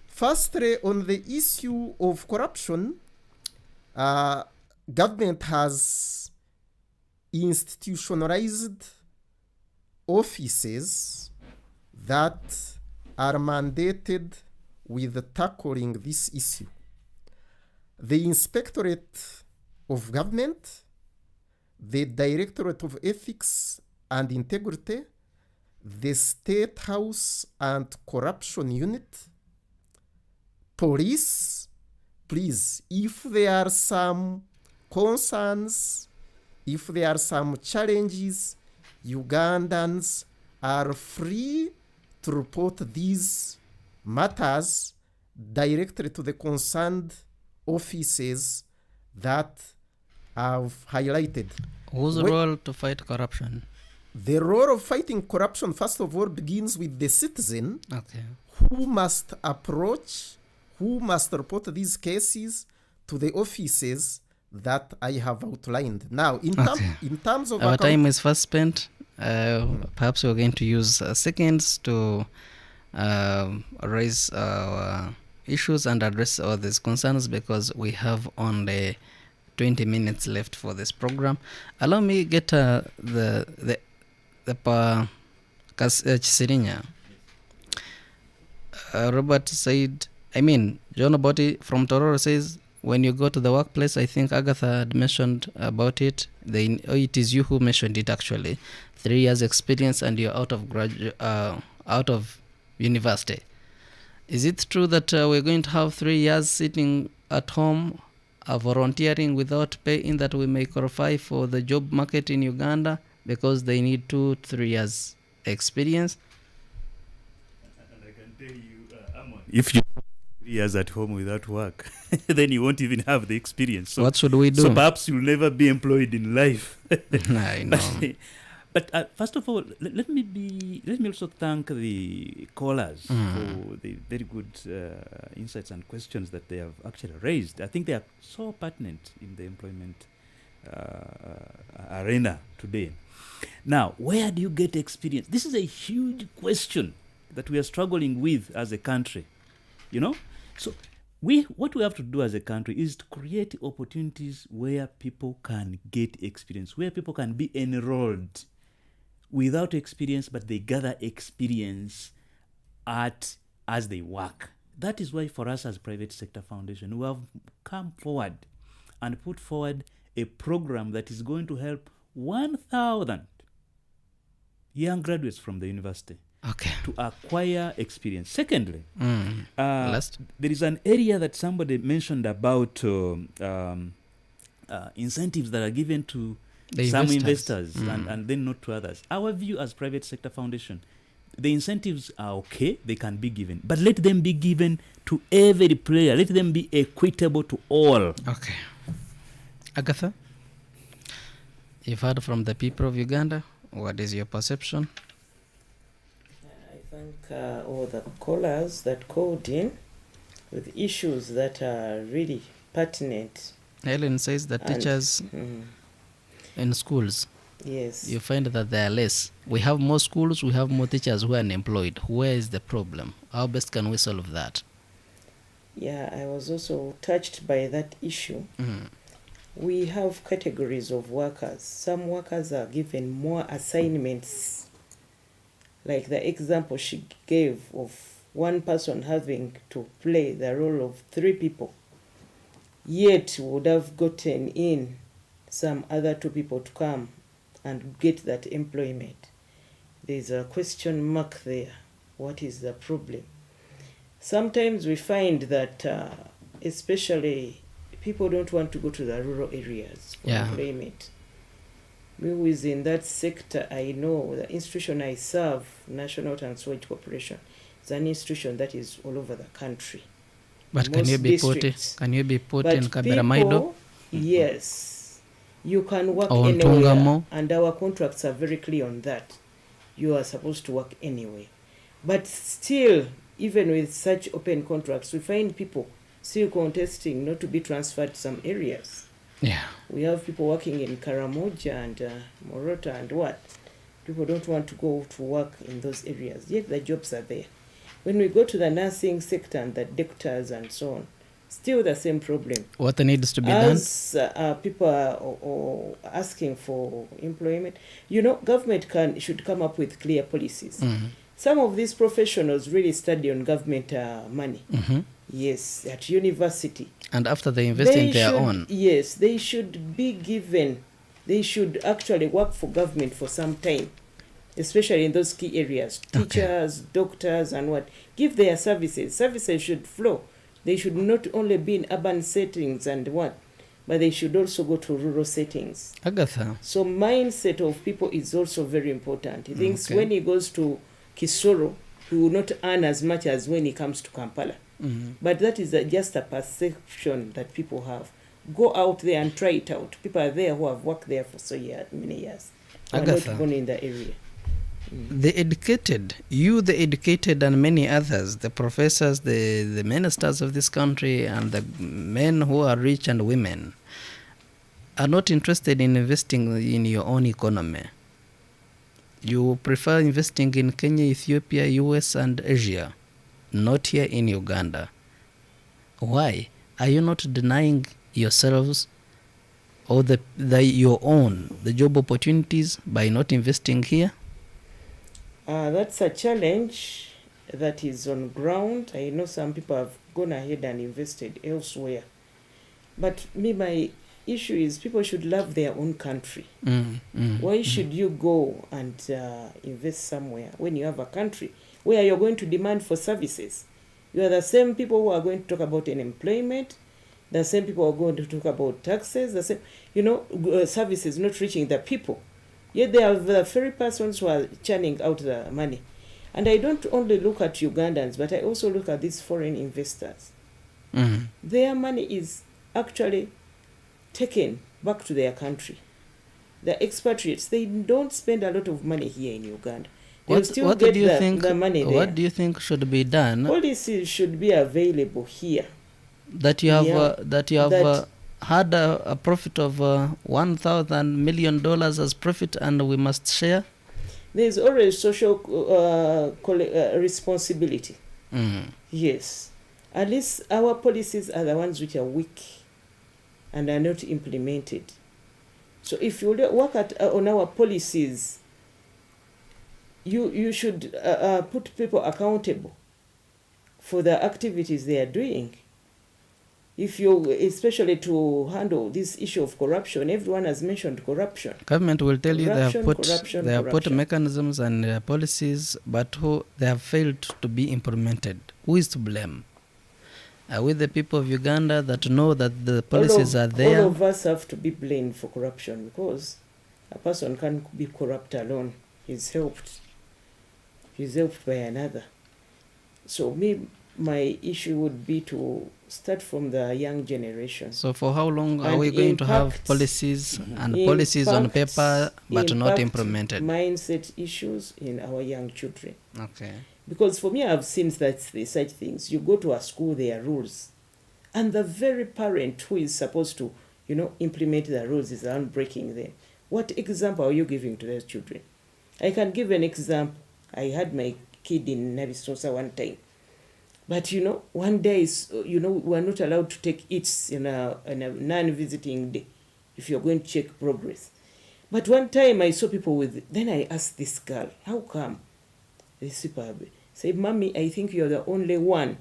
Speaker 14: Firstly, on the issue of corruption, government has institutionalized offices that are mandated with tackling this issue. The Inspectorate of Government, the Directorate of Ethics and Integrity, the State House and Corruption Unit, police. Please, if there are some concerns, if there are some challenges, Ugandans are free to report these matters directly to the concerned offices that I've highlighted.
Speaker 11: Whose role to fight corruption?
Speaker 14: The role of fighting corruption, first of all, begins with the citizen, who must approach, who must report these cases to the offices that I have outlined. Now, in terms of...
Speaker 11: Our time is fast spent. Perhaps we're going to use seconds to raise our issues and address all these concerns, because we have only 20 minutes left for this program. Allow me get the Chisirinya. Robert said, John Oboti from Tororo says, when you go to the workplace, I think Agatha had mentioned about it. It is you who mentioned it actually. 3 years experience and you're out of university. Is it true that we're going to have 3 years sitting at home, volunteering without pay, in that we may qualify for the job market in Uganda because they need 2-3 years experience?
Speaker 13: And I can tell you, if you Years at home without work, then you won't even have the experience. So,
Speaker 11: what should we do?
Speaker 13: So perhaps you'll never be employed in life.
Speaker 11: I know.
Speaker 13: But first of all, let me also thank the callers for the very good insights and questions that they have actually raised. I think they are so pertinent in the employment arena today. Now, where do you get experience? This is a huge question that we are struggling with as a country. So what we have to do as a country is to create opportunities where people can get experience, where people can be enrolled without experience, but they gather experience as they work. That is why for us as Private Sector Foundation, we have come forward and put forward a program that is going to help 1,000 young graduates from the university to acquire experience. Secondly, there is an area that somebody mentioned about incentives that are given to some investors and then not to others. Our view as Private Sector Foundation, the incentives are okay, they can be given, but let them be given to every player. Let them be equitable to all.
Speaker 11: Okay. Agatha, you've heard from the people of Uganda. What is your perception?
Speaker 12: I thank all the callers that called in with issues that are really pertinent.
Speaker 11: Helen says that teachers in schools,
Speaker 12: yes,
Speaker 11: you find that they are less. We have more schools, we have more teachers who are unemployed. Where is the problem? How best can we solve that?
Speaker 12: Yeah, I was also touched by that issue. We have categories of workers. Some workers are given more assignments, like the example she gave of one person having to play the role of 3 people, yet would have gotten in some other 2 people to come and get that employment. There's a question mark there. What is the problem? Sometimes we find that especially people don't want to go to the rural areas for employment. Me who is in that sector, I know the institution I serve, National Transport Corporation, is an institution that is all over the country.
Speaker 11: But can you be put in Kaberamaido?
Speaker 12: Yes. You can work anywhere, and our contracts are very clear on that. You are supposed to work anywhere. But still, even with such open contracts, we find people still contesting not to be transferred to some areas.
Speaker 11: Yeah.
Speaker 12: We have people working in Karamoja and Morota and what? People don't want to go to work in those areas, yet the jobs are there. When we go to the nursing sector and the doctors and so on, still the same problem.
Speaker 11: What needs to be done?
Speaker 12: As people are asking for employment, government should come up with clear policies. Some of these professionals really study on government money. Yes, at university.
Speaker 11: And after they invest in their own.
Speaker 12: Yes, they should be given, they should actually work for government for some time, especially in those key areas. Teachers, doctors, and what. Give their services. Services should flow. They should not only be in urban settings and what, but they should also go to rural settings.
Speaker 11: Agatha.
Speaker 12: So mindset of people is also very important. He thinks when he goes to Kisoro, he will not earn as much as when he comes to Kampala. But that is just a perception that people have. Go out there and try it out. People are there who have worked there for many years.
Speaker 11: Agatha,
Speaker 12: not born in the area.
Speaker 11: The educated, the educated and many others, the professors, the ministers of this country and the men who are rich and women are not interested in investing in your own economy. You prefer investing in Kenya, Ethiopia, US and Asia, not here in Uganda. Why? Are you not denying yourselves or your own job opportunities by not investing here?
Speaker 12: That's a challenge that is on ground. I know some people have gone ahead and invested elsewhere. But my issue is people should love their own country. Why should you go and invest somewhere when you have a country where you're going to demand for services? You are the same people who are going to talk about unemployment, the same people who are going to talk about taxes, the same, services not reaching the people. Yet they are the very persons who are churning out the money. And I don't only look at Ugandans, but I also look at these foreign investors. their money is actually taken back to their country. The expatriates, they don't spend a lot of money here in Uganda. They'll still
Speaker 11: What
Speaker 12: get
Speaker 11: do you think?
Speaker 12: the money there.
Speaker 11: What do you think should be done?
Speaker 12: Policies should be available here.
Speaker 11: That you have had a profit of $1,000 million as profit, and we must share.
Speaker 12: There's always social responsibility. Yes, at least our policies are the ones which are weak and are not implemented. So if you work on our policies, you should put people accountable for the activities they are doing. If you, especially to handle this issue of corruption, everyone has mentioned corruption.
Speaker 11: Government will tell you they have put mechanisms and policies, but they have failed to be implemented. Who is to blame? Are we the people of Uganda that know that the policies are there?
Speaker 12: All of us have to be blamed for corruption, because a person can't be corrupt alone. He's helped by another. So my issue would be to start from the young generation.
Speaker 11: So for how long are we going to have policies and policies on paper but not implemented?
Speaker 12: Mindset issues in our young children.
Speaker 11: Okay.
Speaker 12: Because for me, I've seen such things. You go to a school, there are rules, and the very parent who is supposed to, implement the rules is the one breaking them. What example are you giving to those children? I can give an example. I had my kid in Navistosa one time. But, one day, we are not allowed to take eats in a non-visiting day if you're going to check progress. But one time I saw people then I asked this girl, how come? This superb said, Mommy, I think you're the only one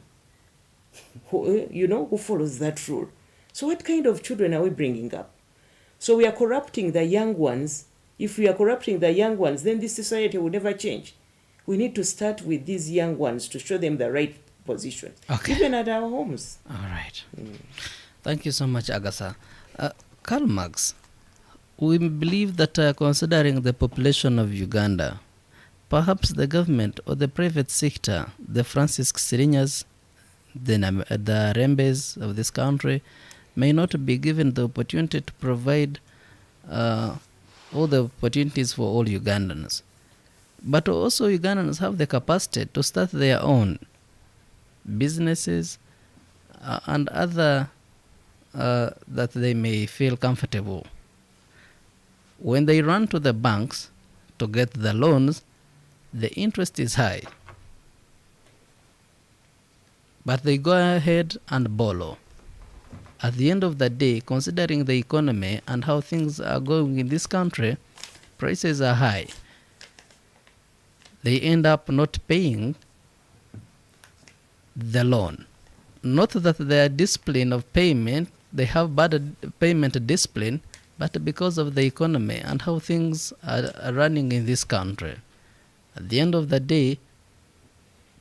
Speaker 12: who follows that rule. So what kind of children are we bringing up? So we are corrupting the young ones. If we are corrupting the young ones, then this society will never change. We need to start with these young ones to show them the right position, even at our homes.
Speaker 11: All right. Thank you so much, Agatha. Karl Marx, we believe that considering the population of Uganda, perhaps the government or the private sector, the Francis Sirinyas, the Rembes of this country, may not be given the opportunity to provide all the opportunities for all Ugandans. But also Ugandans have the capacity to start their own businesses and other that they may feel comfortable. When they run to the banks to get the loans, the interest is high. But they go ahead and borrow. At the end of the day, considering the economy and how things are going in this country, prices are high. They end up not paying the loan. Not that their discipline of payment, they have bad payment discipline, but because of the economy and how things are running in this country. At the end of the day,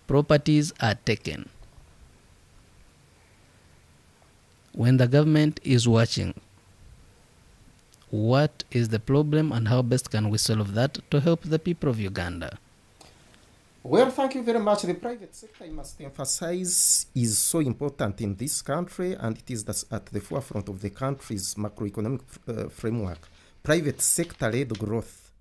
Speaker 11: properties are taken. When the government is watching, what is the problem and how best can we solve that to help the people of Uganda?
Speaker 14: Well, thank you very much. The private sector, I must emphasize, is so important in this country, and it is at the forefront of the country's macroeconomic framework. Private sector-led growth.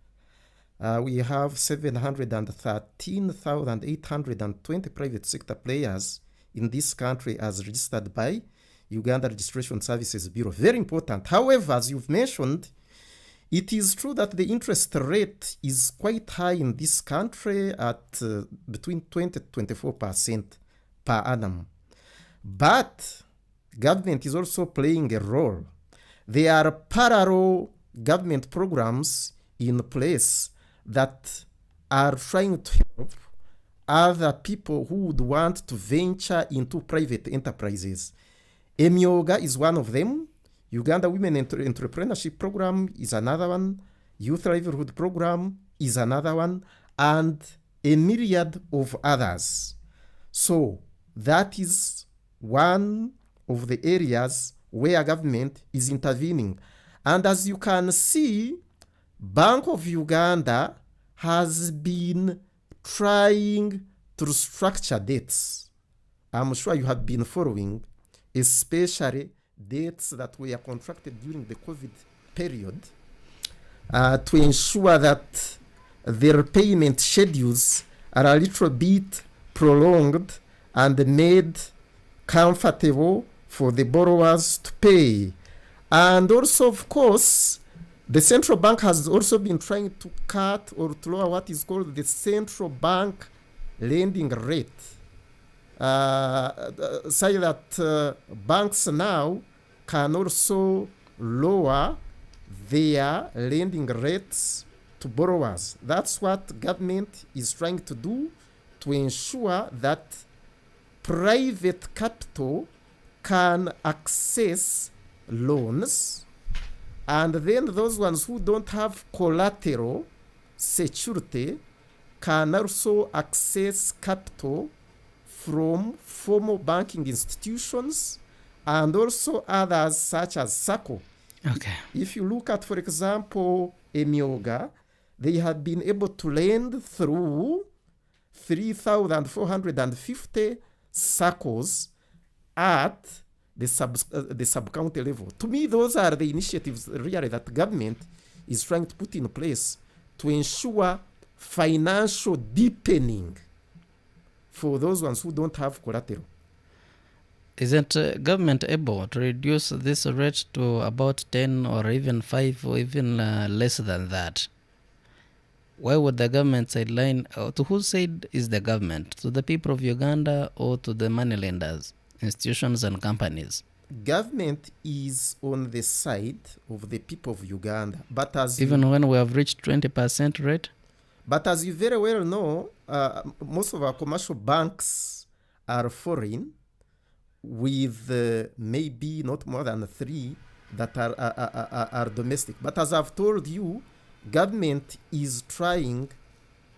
Speaker 14: We have 713,820 private sector players in this country as registered by Uganda Registration Services Bureau. Very important. However, as you've mentioned, it is true that the interest rate is quite high in this country at between 20 to 24% per annum. But government is also playing a role. There are parallel government programs in place that are trying to help other people who would want to venture into private enterprises. Emyoga is one of them. Uganda Women Entrepreneurship Program is another one. Youth Livelihood Program is another one. And a myriad of others. So that is one of the areas where government is intervening. And as you can see, Bank of Uganda has been trying to restructure debts. I'm sure you have been following. especially debts that were contracted during the COVID period, to ensure that the repayment schedules are a little bit prolonged and made comfortable for the borrowers to pay. And also, of course, the central bank has also been trying to cut or to lower what is called the central bank lending rate, say that banks now can also lower their lending rates to borrowers. That's what government is trying to do to ensure that private capital can access loans, and then those ones who don't have collateral security can also access capital from formal banking institutions and also others such as SACCO.
Speaker 11: Okay.
Speaker 14: If you look at, for example, Emioga, they have been able to lend through 3,450 SACCOs at the sub-county level. To me, those are the initiatives really that government is trying to put in place to ensure financial deepening for those ones who don't have collateral.
Speaker 11: Isn't government able to reduce this rate to about 10 or even 5 or even less than that? Why would the government sideline? To whose side is the government? To the people of Uganda or to the moneylenders, institutions and companies?
Speaker 14: Government is on the side of the people of Uganda. But as
Speaker 11: even when we have reached 20% rate?
Speaker 14: But as you very well know, most of our commercial banks are foreign, with maybe not more than 3 that are domestic. But as I've told you, government is trying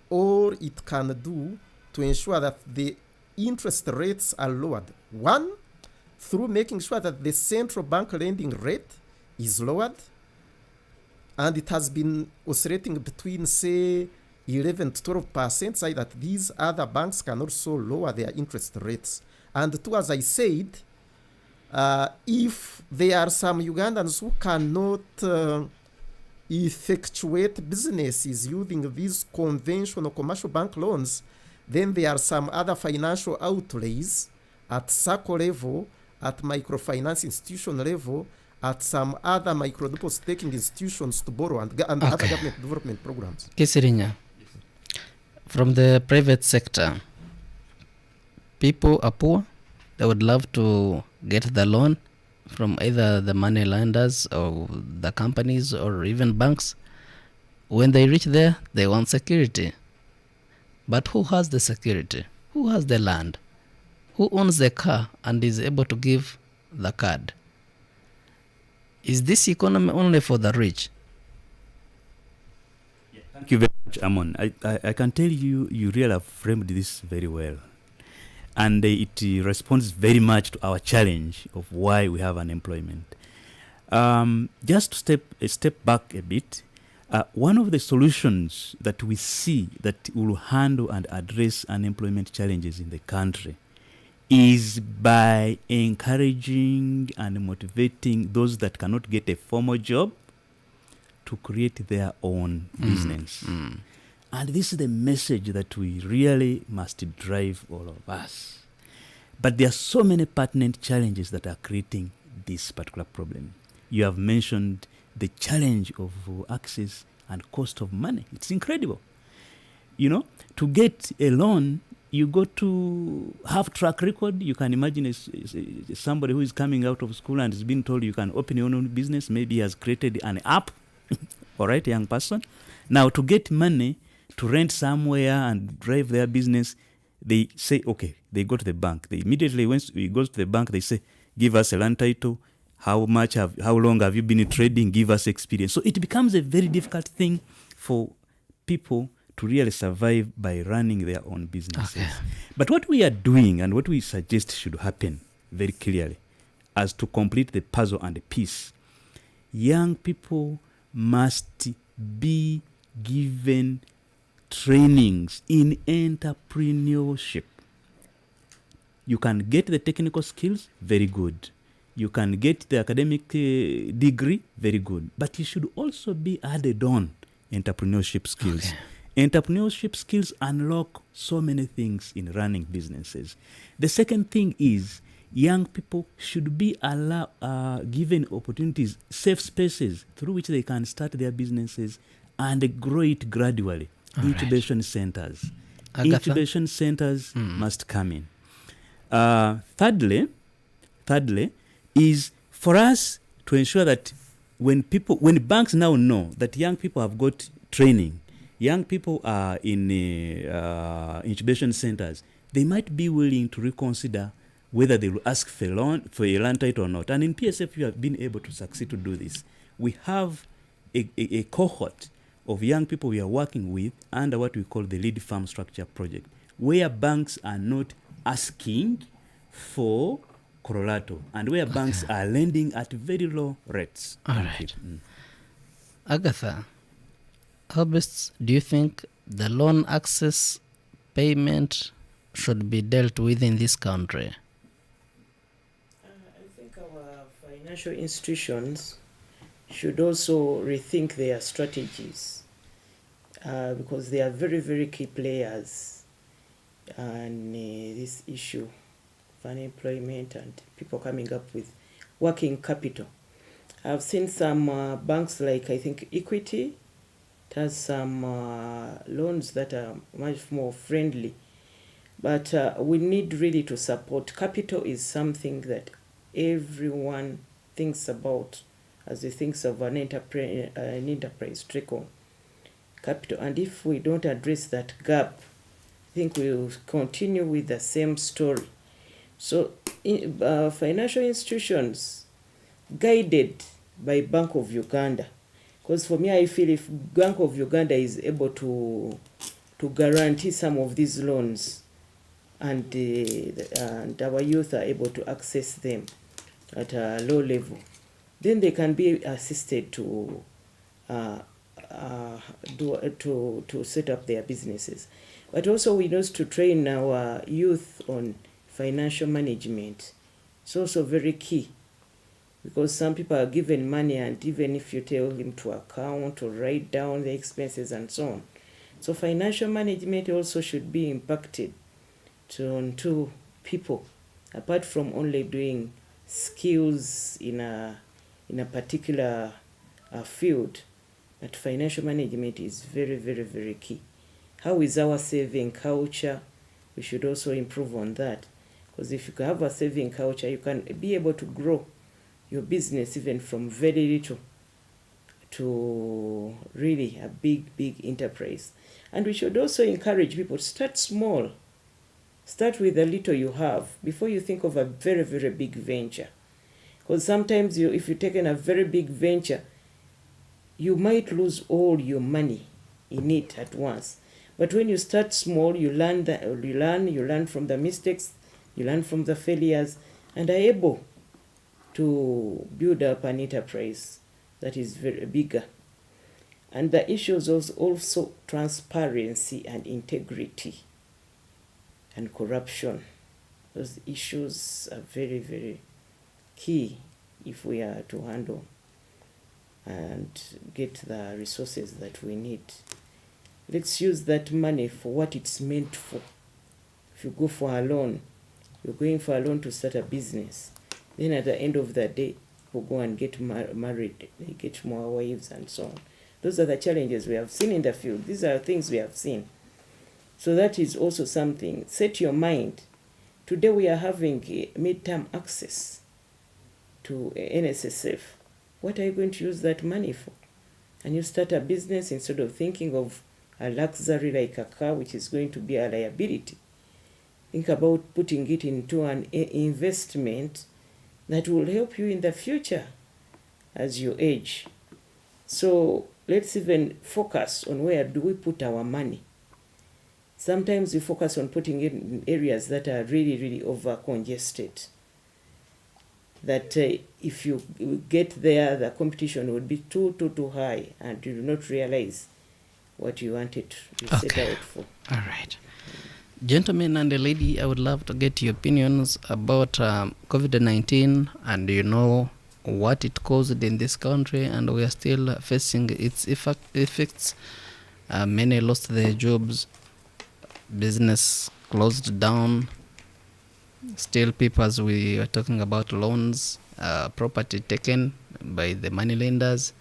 Speaker 14: all it can do to ensure that the interest rates are lowered. One, through making sure that the central bank lending rate is lowered, and it has been oscillating between, say, 11 to 12%, so that these other banks can also lower their interest rates. And two, as I said, if there are some Ugandans who cannot effectuate businesses using these conventional commercial bank loans, then there are some other financial outlays at SACCO level, at microfinance institution level, at some other microdeposit-taking institutions to borrow and other government development programs.
Speaker 11: Kisirinya, from the private sector, people are poor. They would love to get the loan from either the money lenders or the companies or even banks. When they reach there, they want security. But who has the security? Who has the land? Who owns the car and is able to give the card? Is this economy only for the rich?
Speaker 13: Thank you very much, Amon. I can tell you, you really have framed this very well. And it responds very much to our challenge of why we have unemployment. Just to step back a bit, one of the solutions that we see that will handle and address unemployment challenges in the country is by encouraging and motivating those that cannot get a formal job to create their own business. And this is the message that we really must drive all of us. But there are so many pertinent challenges that are creating this particular problem. You have mentioned the challenge of access and cost of money. It's incredible. You know, to get a loan, you go to have track record. You can imagine somebody who is coming out of school and is being told you can open your own business. Maybe he has created an app. All right, young person. Now, to get money to rent somewhere and drive their business, they say, okay, they go to the bank. They immediately, when we go to the bank, they say, give us a land title. How long have you been trading? Give us experience. So it becomes a very difficult thing for people to really survive by running their own businesses. Okay. But what we are doing and what we suggest should happen very clearly, as to complete the puzzle and the piece, young people must be given trainings in entrepreneurship. You can get the technical skills, very good. You can get the academic degree, very good. But you should also be added on entrepreneurship skills. Okay. Entrepreneurship skills unlock so many things in running businesses. The second thing is young people should be given opportunities, safe spaces through which they can start their businesses and grow it gradually. All incubation centers. Agatha? Incubation centers must come in. Thirdly, is for us to ensure that when banks now know that young people have got training, young people are in incubation centers, they might be willing to reconsider whether they will ask for a land title or not. And in PSF, we have been able to succeed to do this. We have a cohort of young people we are working with under what we call the Lead Farm Structure Project, where banks are not asking for collateral and where banks are lending at very low rates.
Speaker 11: All right. Agatha, how best do you think the loan access payment should be dealt with in this country?
Speaker 12: I think our financial institutions should also rethink their strategies because they are very, very key players on this issue of unemployment and people coming up with working capital. I've seen some banks like I think Equity. It has some loans that are much more friendly. But we need really to support. Capital is something that everyone thinks about as he thinks of an enterprise trickle capital. And if we don't address that gap, I think we will continue with the same story. So financial institutions guided by Bank of Uganda, because for me I feel if Bank of Uganda is able to guarantee some of these loans and our youth are able to access them at a low level, then they can be assisted to set up their businesses. But also we need to train our youth on financial management. It's also very key because some people are given money and even if you tell him to account or write down the expenses and so on. So financial management also should be impacted to people apart from only doing skills in a particular field. But financial management is very, very, very key. How is our saving culture? We should also improve on that. Because if you have a saving culture, you can be able to grow your business even from very little to really a big, big enterprise. And we should also encourage people to start small. Start with the little you have before you think of a very, very big venture. Because sometimes if you've taken a very big venture, you might lose all your money in it at once. But when you start small, you learn from the mistakes, you learn from the failures, and are able to build up an enterprise that is very bigger. And the issues also transparency and integrity and corruption. Those issues are very, very key if we are to handle and get the resources that we need. Let's use that money for what it's meant for. If you go for a loan, you're going for a loan to start a business. Then at the end of the day, people go and get married, they get more wives and so on. Those are the challenges we have seen in the field. These are things we have seen. So that is also something. Set your mind. Today we are having midterm access to NSSF. What are you going to use that money for? And you start a business instead of thinking of a luxury like a car, which is going to be a liability. Think about putting it into an investment that will help you in the future as you age. So let's even focus on where do we put our money. Sometimes we focus on putting it in areas that are really, really over-congested. That if you get there, the competition would be too high and you do not realize what you wanted to set out for.
Speaker 11: All right. Gentlemen and the lady, I would love to get your opinions about COVID-19, and you know what it caused in this country, and we are still facing its effects. Many lost their jobs, business closed down. Still, people, as we are talking about loans, property taken by the money lenders,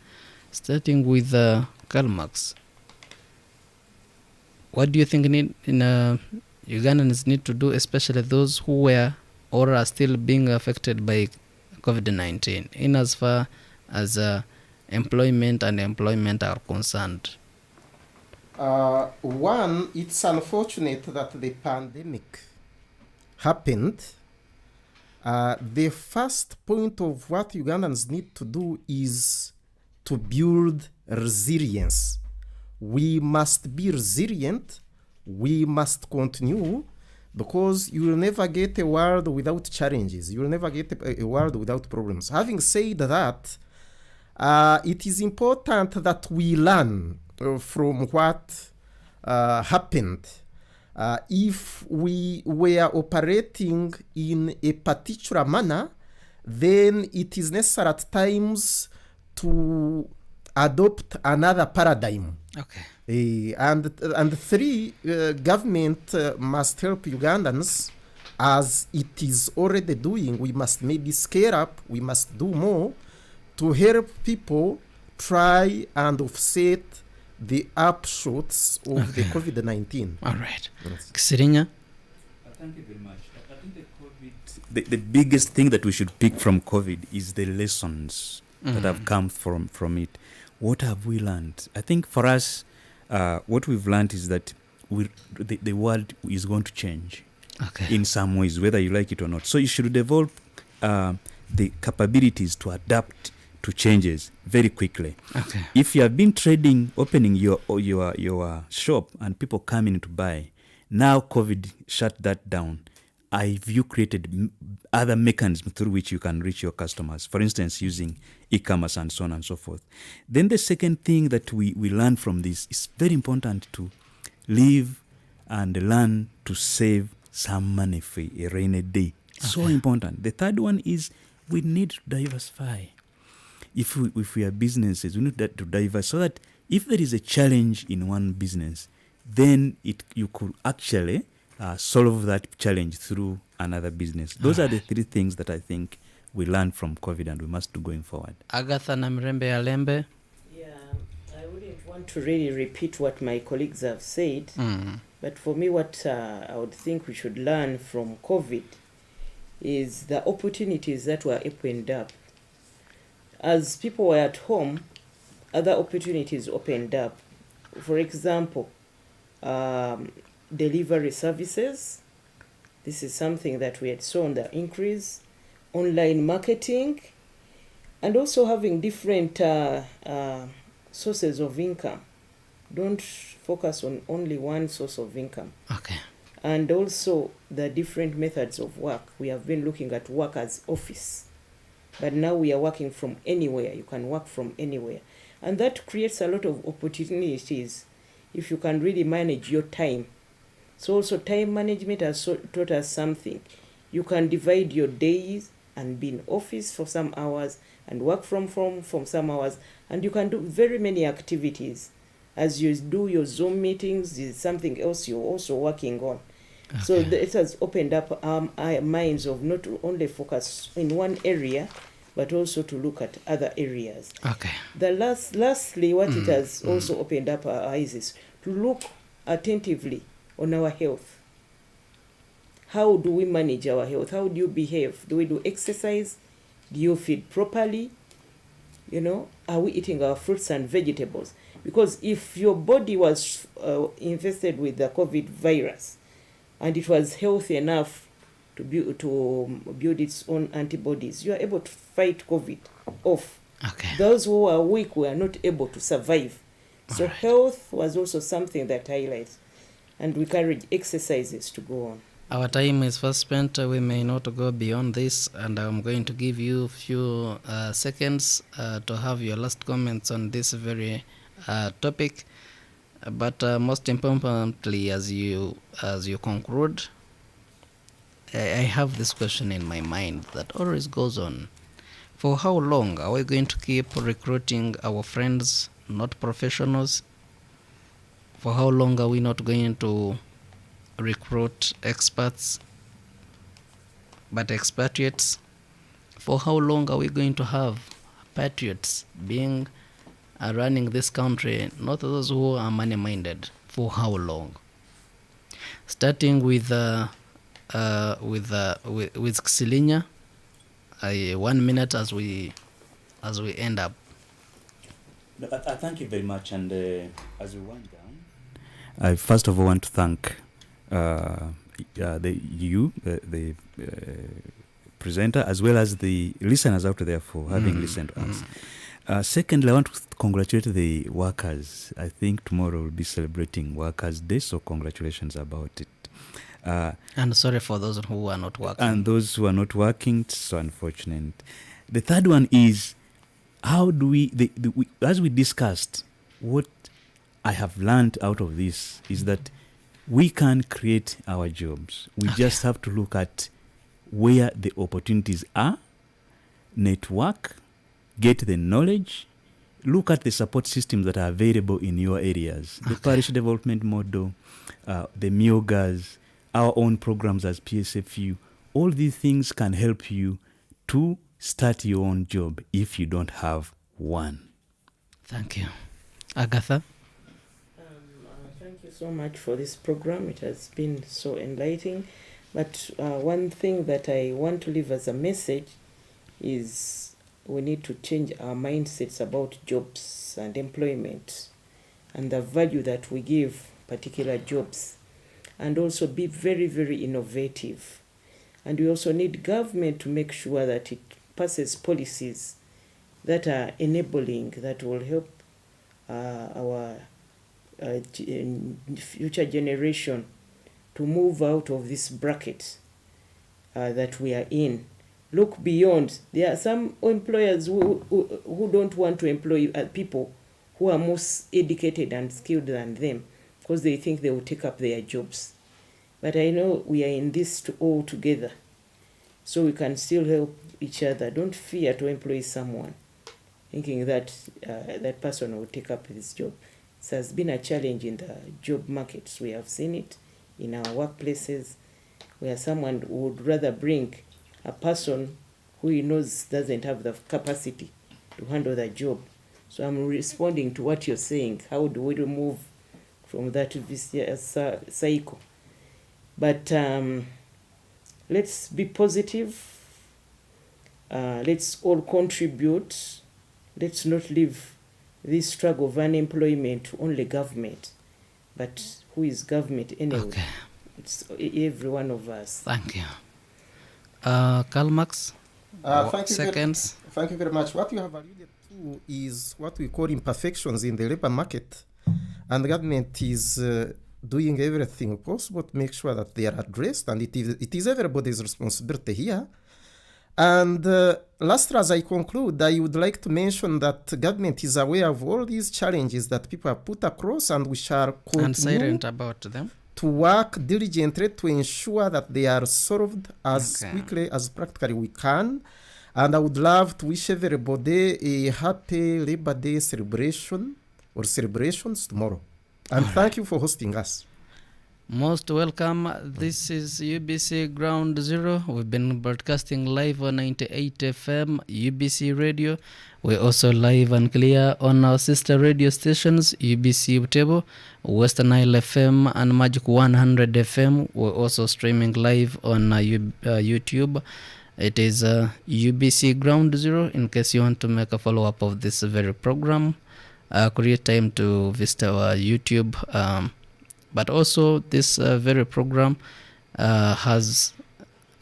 Speaker 11: starting with Karl Marx. What do you think Ugandans need to do, especially those who were or are still being affected by COVID-19, in as far as employment and employment are concerned?
Speaker 14: One, it's unfortunate that the pandemic happened. The first point of what Ugandans need to do is to build resilience. We must be resilient. We must continue, because you will never get a world without challenges. You will never get a world without problems. Having said that, it is important that we learn from what happened. If we were operating in a particular manner, then it is necessary at times to adopt another paradigm.
Speaker 11: Okay.
Speaker 14: And three, government must help Ugandans as it is already doing. We must maybe scale up, we must do more to help people try and offset the upshots of the COVID-19.
Speaker 11: All right.
Speaker 14: Yes.
Speaker 11: Kisirinya?
Speaker 13: Thank you very much. I think the biggest thing that we should pick from COVID is the lessons that have come from it. What have we learned? I think for us, what we've learned is that the world is going to change in some ways, whether you like it or not. So you should develop the capabilities to adapt to changes very quickly.
Speaker 11: Okay.
Speaker 13: If you have been trading, opening your shop and people coming to buy, now COVID shut that down. You created other mechanisms through which you can reach your customers, for instance, using e-commerce and so on and so forth. Then the second thing that we learn from this is very important to live and learn to save some money for a rainy day. So important. The third one is we need to diversify. If we are businesses, we need to diversify so that if there is a challenge in one business, then you could actually solve that challenge through another business. Those are the three things that I think we learned from COVID and we must do going forward.
Speaker 11: Agatha Namrembe Alembe?
Speaker 12: Yeah, I wouldn't want to really repeat what my colleagues have said, but for me what I would think we should learn from COVID is the opportunities that were opened up. As people were at home, other opportunities opened up. For example, delivery services. This is something that we had seen the increase. Online marketing, and also having different sources of income. Don't focus on only one source of income.
Speaker 11: Okay.
Speaker 12: And also the different methods of work. We have been looking at work as office, but now we are working from anywhere. You can work from anywhere, and that creates a lot of opportunities if you can really manage your time. So also time management has taught us something. You can divide your days and be in office for some hours and work from some hours, and you can do very many activities. As you do your Zoom meetings, is something else you're also working on. Okay. So it has opened up our minds of not to only focus in one area, but also to look at other areas.
Speaker 11: Okay.
Speaker 12: Lastly, what it has also opened up our eyes is to look attentively on our health. How do we manage our health? How do you behave? Do we do exercise? Do you feed properly? Are we eating our fruits and vegetables? Because if your body was infested with the COVID virus and it was healthy enough to build its own antibodies, you are able to fight COVID off.
Speaker 11: Okay.
Speaker 12: Those who are weak were not able to survive. So health was also something that highlights, and we encourage exercises to go on.
Speaker 11: Our time is fast spent. We may not go beyond this, and I'm going to give you a few seconds to have your last comments on this very topic. But most importantly, as you conclude, I have this question in my mind that always goes on. For how long are we going to keep recruiting our friends, not professionals? For how long are we not going to recruit experts, but expatriates? For how long are we going to have patriots being running this country, not those who are money-minded? For how long? Starting with Xilinya, 1 minute as we end up.
Speaker 13: Thank you very much. And as we wind down, I first of all want to thank the presenter, as well as the listeners out there for having listened to us. Secondly, I want to congratulate the workers. I think tomorrow we'll be celebrating Workers' Day, so congratulations about it.
Speaker 11: And sorry for those who are not working.
Speaker 13: And those who are not working, it's so unfortunate. The third one is, how do we, as we discussed, what I have learned out of this is that we can create our jobs. We just have to look at where the opportunities are, network, get the knowledge, look at the support systems that are available in your areas. The parish development model, the MIOGAs, our own programs as PSFU, all these things can help you to start your own job if you don't have one.
Speaker 11: Thank you. Agatha?
Speaker 12: Thank you so much for this program. It has been so enlightening. But one thing that I want to leave as a message is we need to change our mindsets about jobs and employment and the value that we give particular jobs, and also be very, very innovative. And we also need government to make sure that it passes policies that are enabling, that will help our future generation to move out of this bracket that we are in. Look beyond. There are some employers who don't want to employ people who are more educated and skilled than them, because they think they will take up their jobs. But I know we are in this all together, so we can still help each other. Don't fear to employ someone, thinking that that person will take up this job. It has been a challenge in the job markets. We have seen it in our workplaces, where someone would rather bring a person who he knows doesn't have the capacity to handle the job. So I'm responding to what you're saying. How do we remove from that vicious cycle? But let's be positive. Let's all contribute. Let's not leave this struggle of unemployment to only government. But who is government anyway?
Speaker 11: Okay.
Speaker 12: It's every one of us.
Speaker 11: Thank you. Karl Marx, seconds.
Speaker 14: Thank you very much. What you have alluded to is what we call imperfections in the labor market. And the government is doing everything possible to make sure that they are addressed. And it is everybody's responsibility here. And last, as I conclude, I would like to mention that government is aware of all these challenges that people have put across, and we shall continue
Speaker 11: and silent about them,
Speaker 14: to work diligently to ensure that they are solved as quickly as practically we can. And I would love to wish everybody a happy Labor Day celebration or celebrations tomorrow. And thank you for hosting us.
Speaker 11: Most welcome. This is UBC Ground Zero. We've been broadcasting live on 98 FM, UBC Radio. We're also live and clear on our sister radio stations, UBC Butebo, Western Nile FM, and Magic 100 FM. We're also streaming live on YouTube. It is UBC Ground Zero. In case you want to make a follow-up of this very program, create time to visit our YouTube. But also, this very program has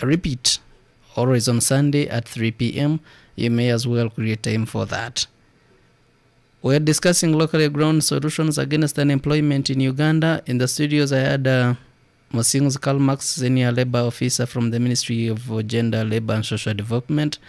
Speaker 11: a repeat, always on Sunday at 3 p.m. You may as well create time for that. We're discussing locally ground solutions against unemployment in Uganda. In the studios, I had Mosing's Karl Marx, Senior Labor Officer from the Ministry of Gender, Labor and Social Development.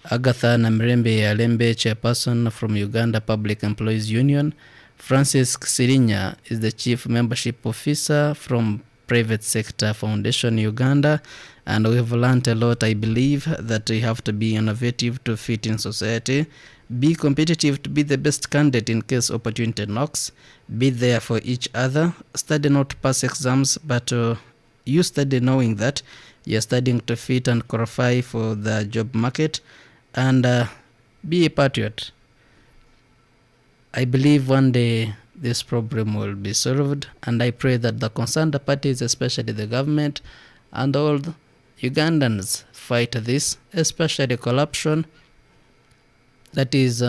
Speaker 11: Agatha Namirembe Alembe, Chairperson from Uganda Public Employees Union. Francis Sirinya is the Chief Membership Officer from Private Sector Foundation Uganda, and we've learned a lot. I believe that we have to be innovative to fit in society, be competitive to be the best candidate in case opportunity knocks, be there for each other, study not to pass exams, but you study knowing that you're studying to fit and qualify for the job market, and be a patriot. I believe one day this problem will be solved, and I pray that the concerned parties, especially the government and all the Ugandans, fight this, especially corruption that is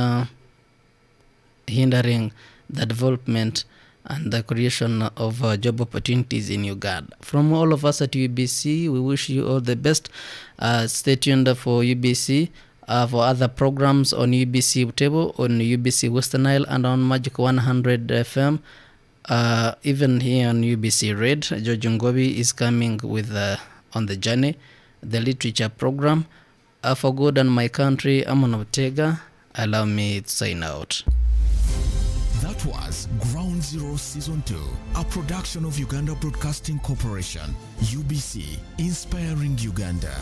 Speaker 11: hindering the development and the creation of job opportunities in Uganda. From all of us at UBC, we wish you all the best. Stay tuned for UBC. For other programs on UBC Butebo, on UBC Western Nile, and on Magic 100 FM. Even here on UBC Red, George Ngobi is coming with On the Journey, the literature program. For God and My Country, Amon Ortega. Allow me to sign out.
Speaker 1: That was Ground Zero Season 2, a production of Uganda Broadcasting Corporation, UBC, inspiring Uganda.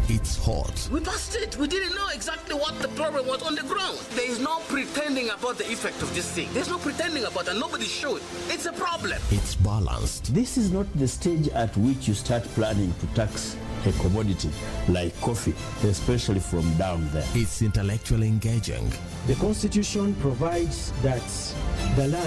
Speaker 1: It's hot.
Speaker 8: We passed it. We didn't know exactly what the problem was on the ground. There is no pretending about the effect of this thing. There's no pretending about it. Nobody should. It's a problem.
Speaker 1: It's balanced.
Speaker 9: This is not the stage at which you start planning to tax a commodity like coffee, especially from down there.
Speaker 1: It's intellectually engaging.
Speaker 10: The Constitution provides that the land